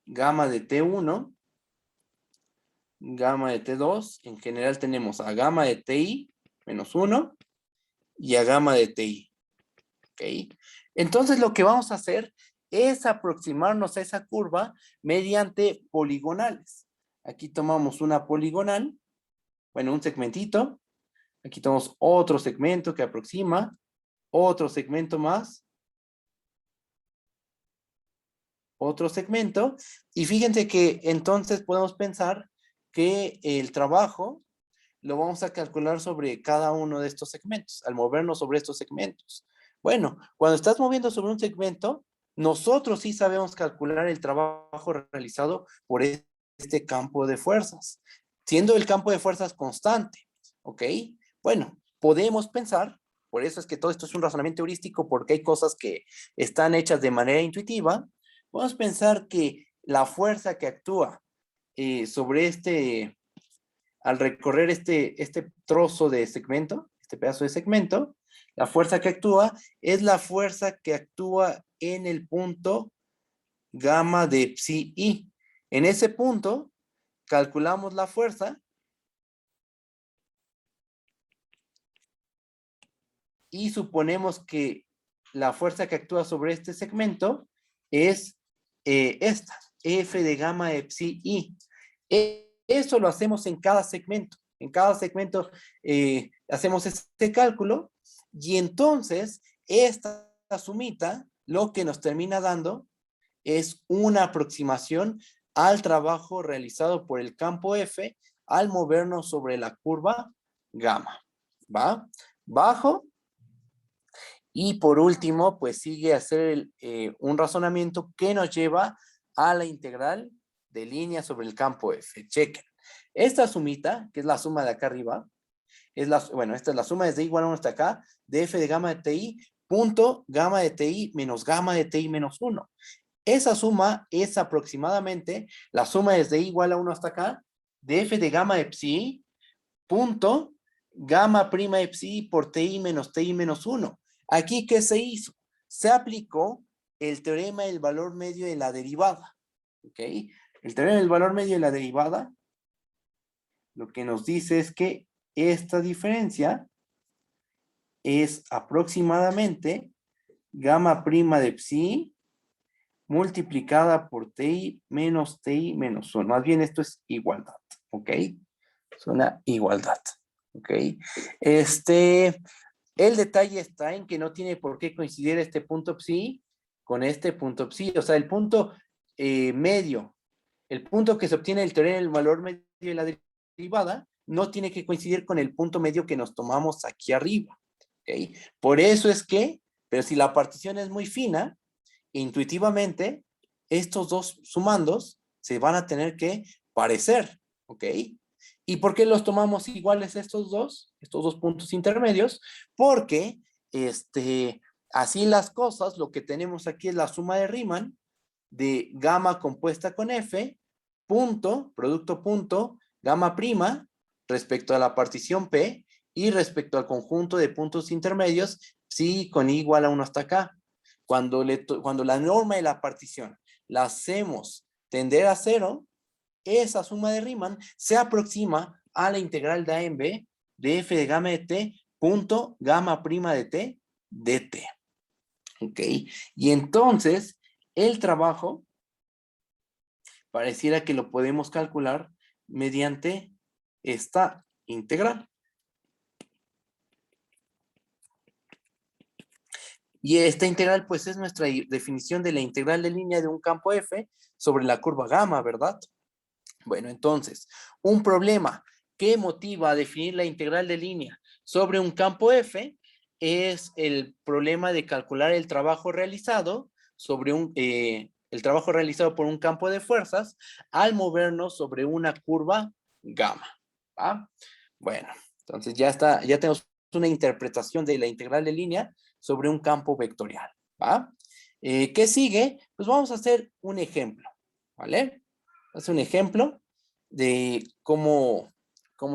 gamma de T1, gamma de T2. En general tenemos a gamma de TI menos 1 y a gamma de TI. ¿Ok? Entonces, lo que vamos a hacer es aproximarnos a esa curva mediante poligonales. Aquí tomamos una poligonal, bueno, un segmentito. Aquí tenemos otro segmento que aproxima, otro segmento más, otro segmento. Y fíjense que entonces podemos pensar que el trabajo lo vamos a calcular sobre cada uno de estos segmentos, al movernos sobre estos segmentos. Bueno, cuando estás moviendo sobre un segmento, nosotros sí sabemos calcular el trabajo realizado por este campo de fuerzas, siendo el campo de fuerzas constante, ¿ok? Bueno, podemos pensar, por eso es que todo esto es un razonamiento heurístico, porque hay cosas que están hechas de manera intuitiva. Podemos pensar que la fuerza que actúa sobre al recorrer este trozo de segmento, este pedazo de segmento, la fuerza que actúa es la fuerza que actúa en el punto gamma de psi I. En ese punto, calculamos la fuerza y suponemos que la fuerza que actúa sobre este segmento es esta, F de gamma epsi I. Eso lo hacemos en cada segmento. En cada segmento hacemos este cálculo y entonces esta sumita lo que nos termina dando es una aproximación al trabajo realizado por el campo F al movernos sobre la curva gamma. ¿Va? Bajo. Y por último, pues sigue a hacer un razonamiento que nos lleva a la integral de línea sobre el campo F. Chequen. Esta sumita, que es la suma de acá arriba, bueno, esta es la suma desde igual a 1 hasta acá, de F de gamma de TI, punto gamma de TI menos gamma de TI menos 1. Esa suma es aproximadamente la suma desde igual a 1 hasta acá, de F de gamma de psi, punto gamma prima de psi por TI menos 1. Aquí, ¿qué se hizo? Se aplicó el teorema del valor medio de la derivada. ¿Ok? El teorema del valor medio de la derivada lo que nos dice es que esta diferencia es aproximadamente gamma prima de psi multiplicada por TI menos 1. Más bien esto es igualdad. ¿Ok? Es una igualdad. ¿Ok? El detalle está en que no tiene por qué coincidir este punto psi con este punto psi. O sea, el punto medio, el punto que se obtiene el teorema del valor medio de la derivada, no tiene que coincidir con el punto medio que nos tomamos aquí arriba. ¿Okay? Por eso es que, pero si la partición es muy fina, intuitivamente, estos dos sumandos se van a tener que parecer. ¿Ok? ¿Y por qué los tomamos iguales estos dos puntos intermedios? Porque así las cosas, lo que tenemos aquí es la suma de Riemann de gamma compuesta con F, punto, producto punto, gamma prima, respecto a la partición P, y respecto al conjunto de puntos intermedios, psi con I igual a 1 hasta acá. Cuando la norma de la partición la hacemos tender a 0, esa suma de Riemann se aproxima a la integral de A en B de F de gamma de T punto gamma prima de T de T. ¿Ok? Y entonces, el trabajo pareciera que lo podemos calcular mediante esta integral. Y esta integral, pues, es nuestra definición de la integral de línea de un campo F sobre la curva gamma, ¿verdad? Bueno, entonces, un problema que motiva a definir la integral de línea sobre un campo F es el problema de calcular el trabajo realizado sobre el trabajo realizado por un campo de fuerzas al movernos sobre una curva gamma. ¿Va? Bueno, entonces ya tenemos una interpretación de la integral de línea sobre un campo vectorial. ¿Va? ¿Qué sigue? Pues vamos a hacer un ejemplo. ¿Vale? Es un ejemplo de cómo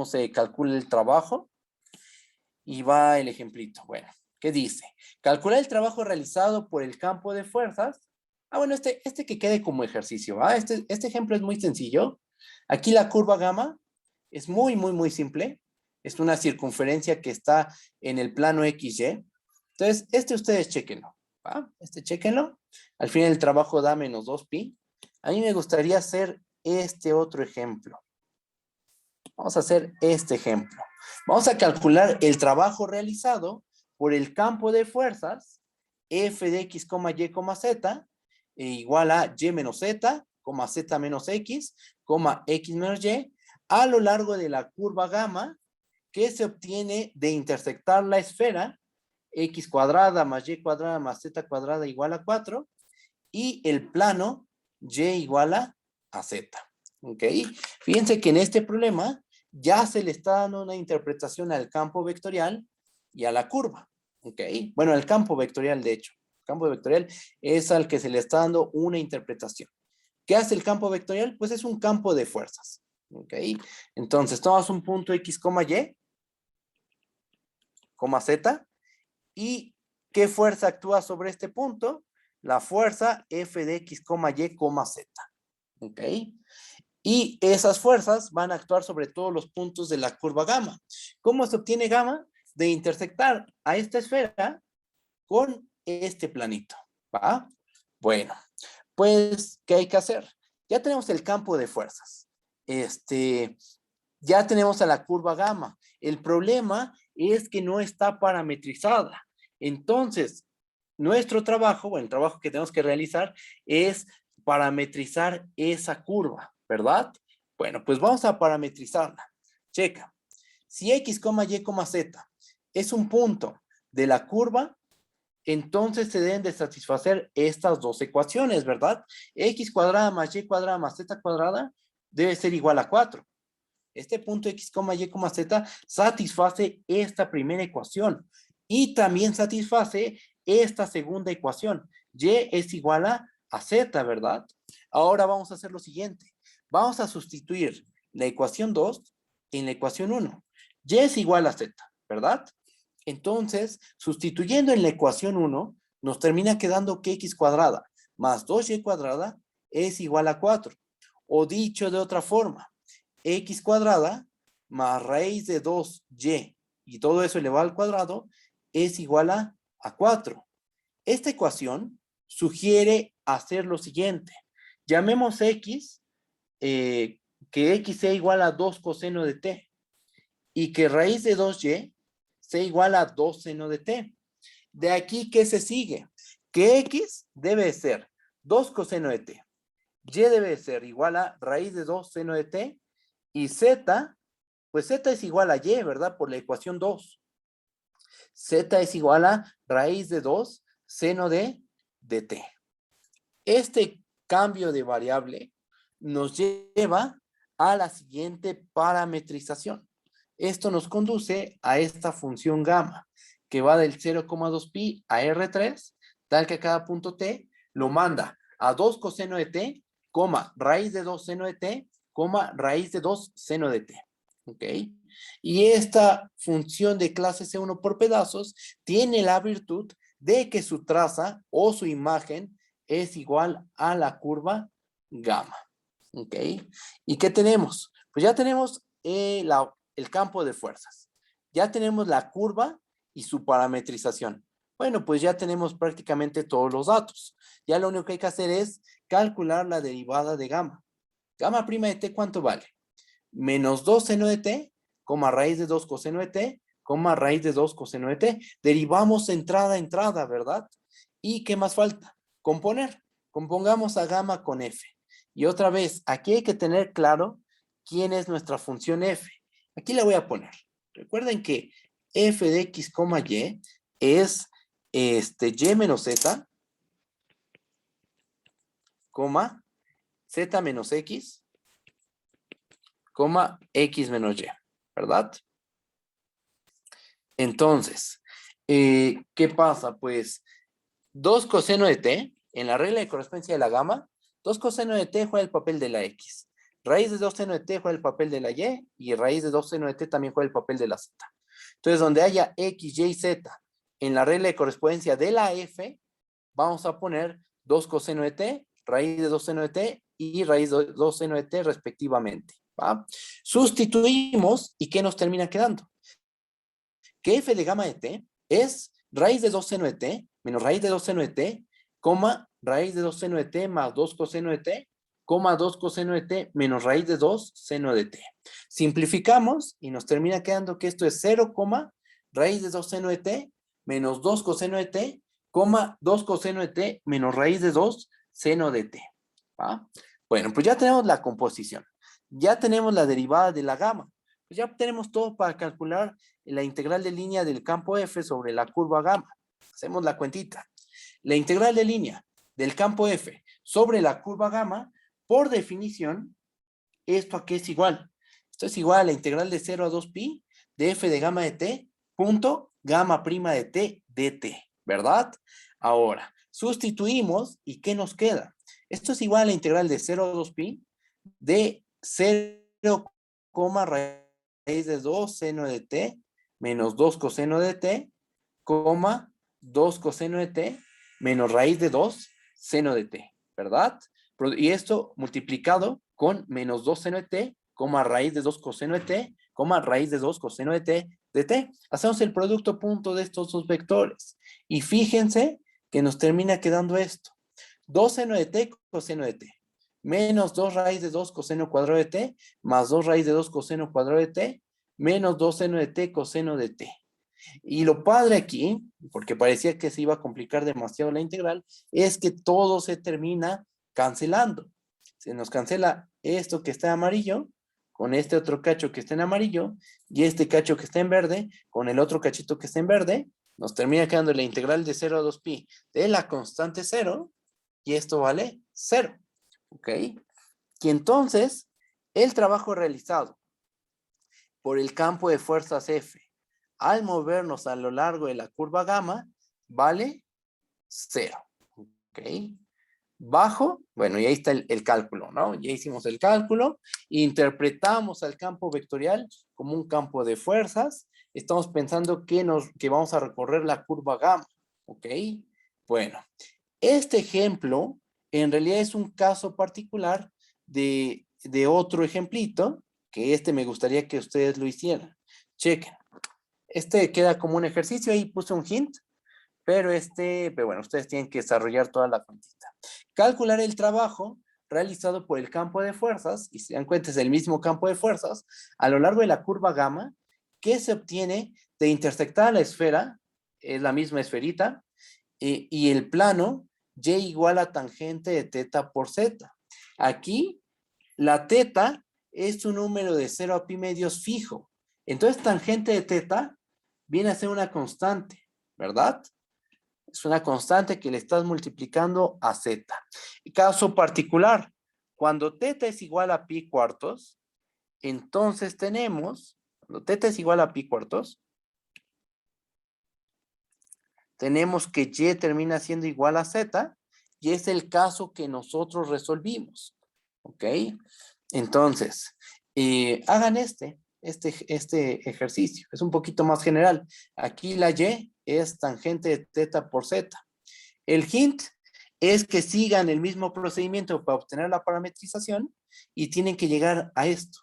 se calcula el trabajo. Y va el ejemplito. Bueno, ¿qué dice? Calcular el trabajo realizado por el campo de fuerzas. Bueno, este que quede como ejercicio, ¿va? Este ejemplo es muy sencillo. Aquí la curva gamma es muy, muy, muy simple. Es una circunferencia que está en el plano XY. Entonces, ustedes chequenlo, ¿va? Chequenlo. Al final el trabajo da menos 2pi. A mí me gustaría hacer este otro ejemplo. Vamos a hacer este ejemplo. Vamos a calcular el trabajo realizado por el campo de fuerzas f de x, y, z igual a y menos z, z menos x, x menos y, a lo largo de la curva gamma que se obtiene de intersectar la esfera x cuadrada más y cuadrada más z cuadrada igual a 4 y el plano y igual a z. ¿Ok? Fíjense que en este problema ya se le está dando una interpretación al campo vectorial y a la curva. ¿Ok? Bueno, al campo vectorial, de hecho. El campo vectorial es al que se le está dando una interpretación. ¿Qué hace el campo vectorial? Pues es un campo de fuerzas. ¿Ok? Entonces, tomas un punto x, y, z, y ¿qué fuerza actúa sobre este punto? La fuerza f de x, y, z. ¿Ok? Y esas fuerzas van a actuar sobre todos los puntos de la curva gamma. ¿Cómo se obtiene gamma? de intersectar a esta esfera con este planito, ¿va? Bueno, pues, ¿qué hay que hacer? Ya tenemos el campo de fuerzas. Ya tenemos a la curva gamma. El problema es que no está parametrizada. Entonces, nuestro trabajo, o el trabajo que tenemos que realizar, es parametrizar esa curva, ¿verdad? Bueno, pues vamos a parametrizarla. Checa. Si x, y, z es un punto de la curva, entonces se deben de satisfacer estas dos ecuaciones, ¿verdad? X cuadrada más y cuadrada más z cuadrada debe ser igual a 4. Este punto x, y, z satisface esta primera ecuación y también satisface esta segunda ecuación. Y es igual a z, ¿verdad? Ahora vamos a hacer lo siguiente. Vamos a sustituir la ecuación 2 en la ecuación 1. Y es igual a z, ¿verdad? Entonces, sustituyendo en la ecuación 1, nos termina quedando que x cuadrada más 2y cuadrada es igual a 4. O dicho de otra forma, x cuadrada más raíz de 2y y todo eso elevado al cuadrado es igual a 4. Esta ecuación sugiere hacer lo siguiente. Llamemos x, que x sea igual a 2 coseno de t y que raíz de 2y sea igual a 2 seno de t. De aquí, ¿qué se sigue? Que x debe ser 2 coseno de t. Y debe ser igual a raíz de 2 seno de t. Y z, pues z es igual a y, ¿verdad? Por la ecuación 2. Z es igual a raíz de 2 seno de t. Este cambio de variable nos lleva a la siguiente parametrización. Esto nos conduce a esta función gamma, que va del 0,2 pi a R3, tal que a cada punto t lo manda a 2 coseno de t, raíz de 2 seno de t, raíz de 2 seno de t. ¿Ok? Y esta función de clase C1 por pedazos tiene la virtud de que su traza o su imagen es igual a la curva gamma. ¿Ok? ¿Y qué tenemos? Pues ya tenemos el campo de fuerzas. Ya tenemos la curva y su parametrización. Bueno, pues ya tenemos prácticamente todos los datos. Ya lo único que hay que hacer es calcular la derivada de gamma. Gamma prima de t, ¿cuánto vale? Menos 2 seno de t, raíz de 2 coseno de t, raíz de 2 coseno de t. Derivamos entrada a entrada, ¿verdad? ¿Y qué más falta? Componer. Compongamos a gamma con f. Y otra vez, aquí hay que tener claro quién es nuestra función f. Aquí la voy a poner. Recuerden que f de x, y es y menos z, z menos x, x menos y, ¿verdad? Entonces, ¿qué pasa? Pues 2 coseno de t, en la regla de correspondencia de la gamma, 2 coseno de t juega el papel de la x. Raíz de 2 seno de t juega el papel de la y raíz de 2 seno de t también juega el papel de la z. Entonces, donde haya x, y, z en la regla de correspondencia de la f, vamos a poner 2 coseno de t, raíz de 2 seno de t y raíz de 2 seno de t respectivamente. ¿Va? Sustituimos y ¿qué nos termina quedando? Que f de gamma de t es raíz de 2 seno de t menos raíz de 2 seno de t, raíz de 2 seno de t más 2 coseno de t, 2 coseno de t menos raíz de 2 seno de t. Simplificamos y nos termina quedando que esto es 0, raíz de 2 seno de t menos 2 coseno de t, 2 coseno de t menos raíz de 2 seno de t. ¿Va? Bueno, pues ya tenemos la composición. Ya tenemos la derivada de la gamma. Pues ya tenemos todo para calcular la integral de línea del campo F sobre la curva gamma. Hacemos la cuentita. La integral de línea del campo F sobre la curva gamma, por definición, ¿esto a qué es igual? Esto es igual a la integral de 0 a 2 pi de f de gamma de t punto gamma prima de t dt, ¿verdad? Ahora, sustituimos y ¿qué nos queda? Esto es igual a la integral de 0 a 2 pi de 0, raíz de 2 seno de t menos 2 coseno de t, 2 coseno de t menos raíz de 2 seno de t, ¿verdad? Y esto multiplicado con menos 2 seno de t, raíz de 2 coseno de t, raíz de 2 coseno de t de t. Hacemos el producto punto de estos dos vectores. Y fíjense que nos termina quedando esto. 2 seno de t coseno de t. Menos 2 raíz de 2 coseno cuadrado de t, más 2 raíz de 2 coseno cuadrado de t, menos 2 seno de t coseno de t. Y lo padre aquí, porque parecía que se iba a complicar demasiado la integral, es que todo se termina cancelando. Se nos cancela esto que está en amarillo, con este otro cacho que está en amarillo, y este cacho que está en verde, con el otro cachito que está en verde, nos termina quedando la integral de 0 a 2pi de la constante 0, y esto vale 0. ¿Ok? Y entonces, el trabajo realizado por el campo de fuerzas F al movernos a lo largo de la curva gamma vale 0. ¿Ok? Bajo, bueno, y ahí está el cálculo, ¿no? Ya hicimos el cálculo, interpretamos al campo vectorial como un campo de fuerzas, estamos pensando que vamos a recorrer la curva gamma, ¿ok? Bueno, este ejemplo en realidad es un caso particular de otro ejemplito, que me gustaría que ustedes lo hicieran. Chequen. Este queda como un ejercicio, ahí puse un hint, pero bueno, ustedes tienen que desarrollar toda la cuentita. Calcular el trabajo realizado por el campo de fuerzas, y si se dan cuenta es el mismo campo de fuerzas, a lo largo de la curva gamma, que se obtiene de intersectar la esfera, es la misma esferita, y el plano y igual a tangente de teta por z. Aquí, la teta es un número de 0 a pi medios fijo. Entonces, tangente de teta viene a ser una constante, ¿verdad? Es una constante que le estás multiplicando a z. Caso particular, cuando teta es igual a pi cuartos, entonces tenemos, cuando teta es igual a pi cuartos, tenemos que y termina siendo igual a z, y es el caso que nosotros resolvimos. ¿Ok? Entonces, hagan este ejercicio. Es un poquito más general. Aquí la y es tangente de teta por z. El hint es que sigan el mismo procedimiento para obtener la parametrización y tienen que llegar a esto,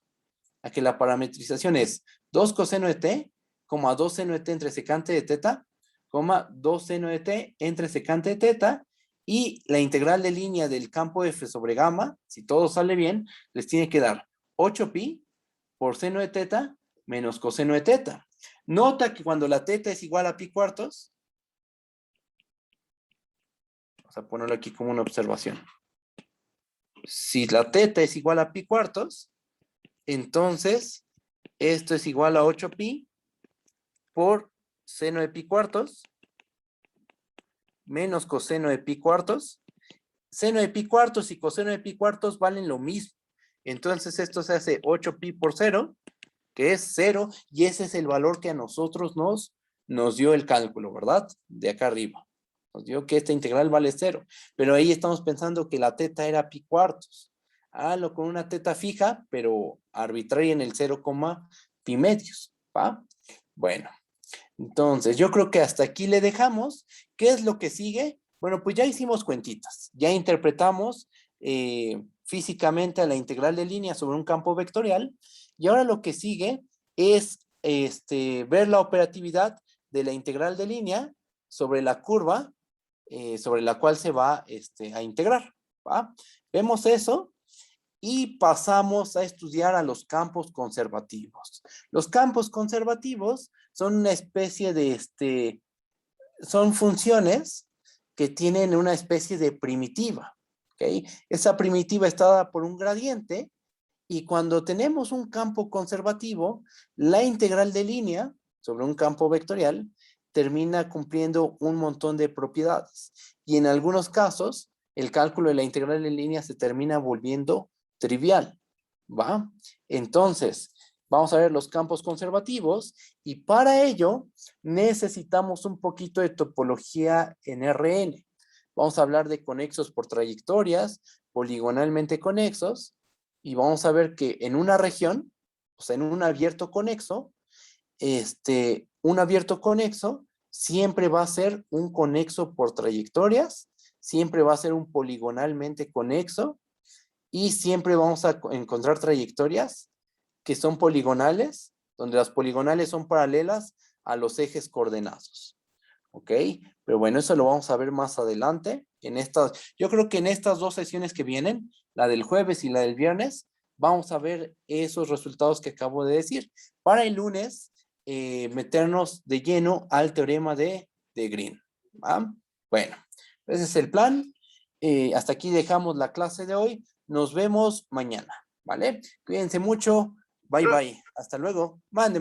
a que la parametrización es 2 coseno de t, 2 seno de t entre secante de teta, 2 seno de t entre secante de teta, y la integral de línea del campo F sobre gamma, si todo sale bien, les tiene que dar 8pi por seno de teta menos coseno de teta. Nota que cuando la teta es igual a pi cuartos, vamos a ponerlo aquí como una observación. Si la teta es igual a pi cuartos, entonces esto es igual a 8pi por seno de pi cuartos menos coseno de pi cuartos. Seno de pi cuartos y coseno de pi cuartos valen lo mismo. Entonces esto se hace 8pi por 0, que es 0, y ese es el valor que a nosotros nos dio el cálculo, ¿verdad? De acá arriba. Nos dio que esta integral vale 0, pero ahí estamos pensando que la teta era pi cuartos. Háganlo con una teta fija, pero arbitraria en el 0, pi medios, ¿va? Bueno, entonces yo creo que hasta aquí le dejamos. ¿Qué es lo que sigue? Bueno, pues ya hicimos cuentitas, ya interpretamos físicamente a la integral de línea sobre un campo vectorial, y ahora lo que sigue es ver la operatividad de la integral de línea sobre la curva sobre la cual se va a integrar, ¿va? Vemos eso y pasamos a estudiar a los campos conservativos. Los campos conservativos son una especie de, son funciones que tienen una especie de primitiva, ¿ok? Esa primitiva está dada por un gradiente, y cuando tenemos un campo conservativo, la integral de línea sobre un campo vectorial termina cumpliendo un montón de propiedades. Y en algunos casos, el cálculo de la integral de línea se termina volviendo trivial, ¿va? Entonces, vamos a ver los campos conservativos, y para ello necesitamos un poquito de topología en RN. Vamos a hablar de conexos por trayectorias, poligonalmente conexos, y vamos a ver que en una región, o sea, en un abierto conexo, un abierto conexo siempre va a ser un conexo por trayectorias, siempre va a ser un poligonalmente conexo, y siempre vamos a encontrar trayectorias que son poligonales donde las poligonales son paralelas a los ejes coordenados. ¿Ok? Pero bueno, eso lo vamos a ver más adelante. Yo creo que en estas 2 sesiones que vienen, la del jueves y la del viernes, vamos a ver esos resultados que acabo de decir. Para el lunes, meternos de lleno al teorema de Green. ¿Va? Bueno, ese es el plan. Hasta aquí dejamos la clase de hoy. Nos vemos mañana, ¿vale? Cuídense mucho. Bye, bye. Hasta luego. Mande.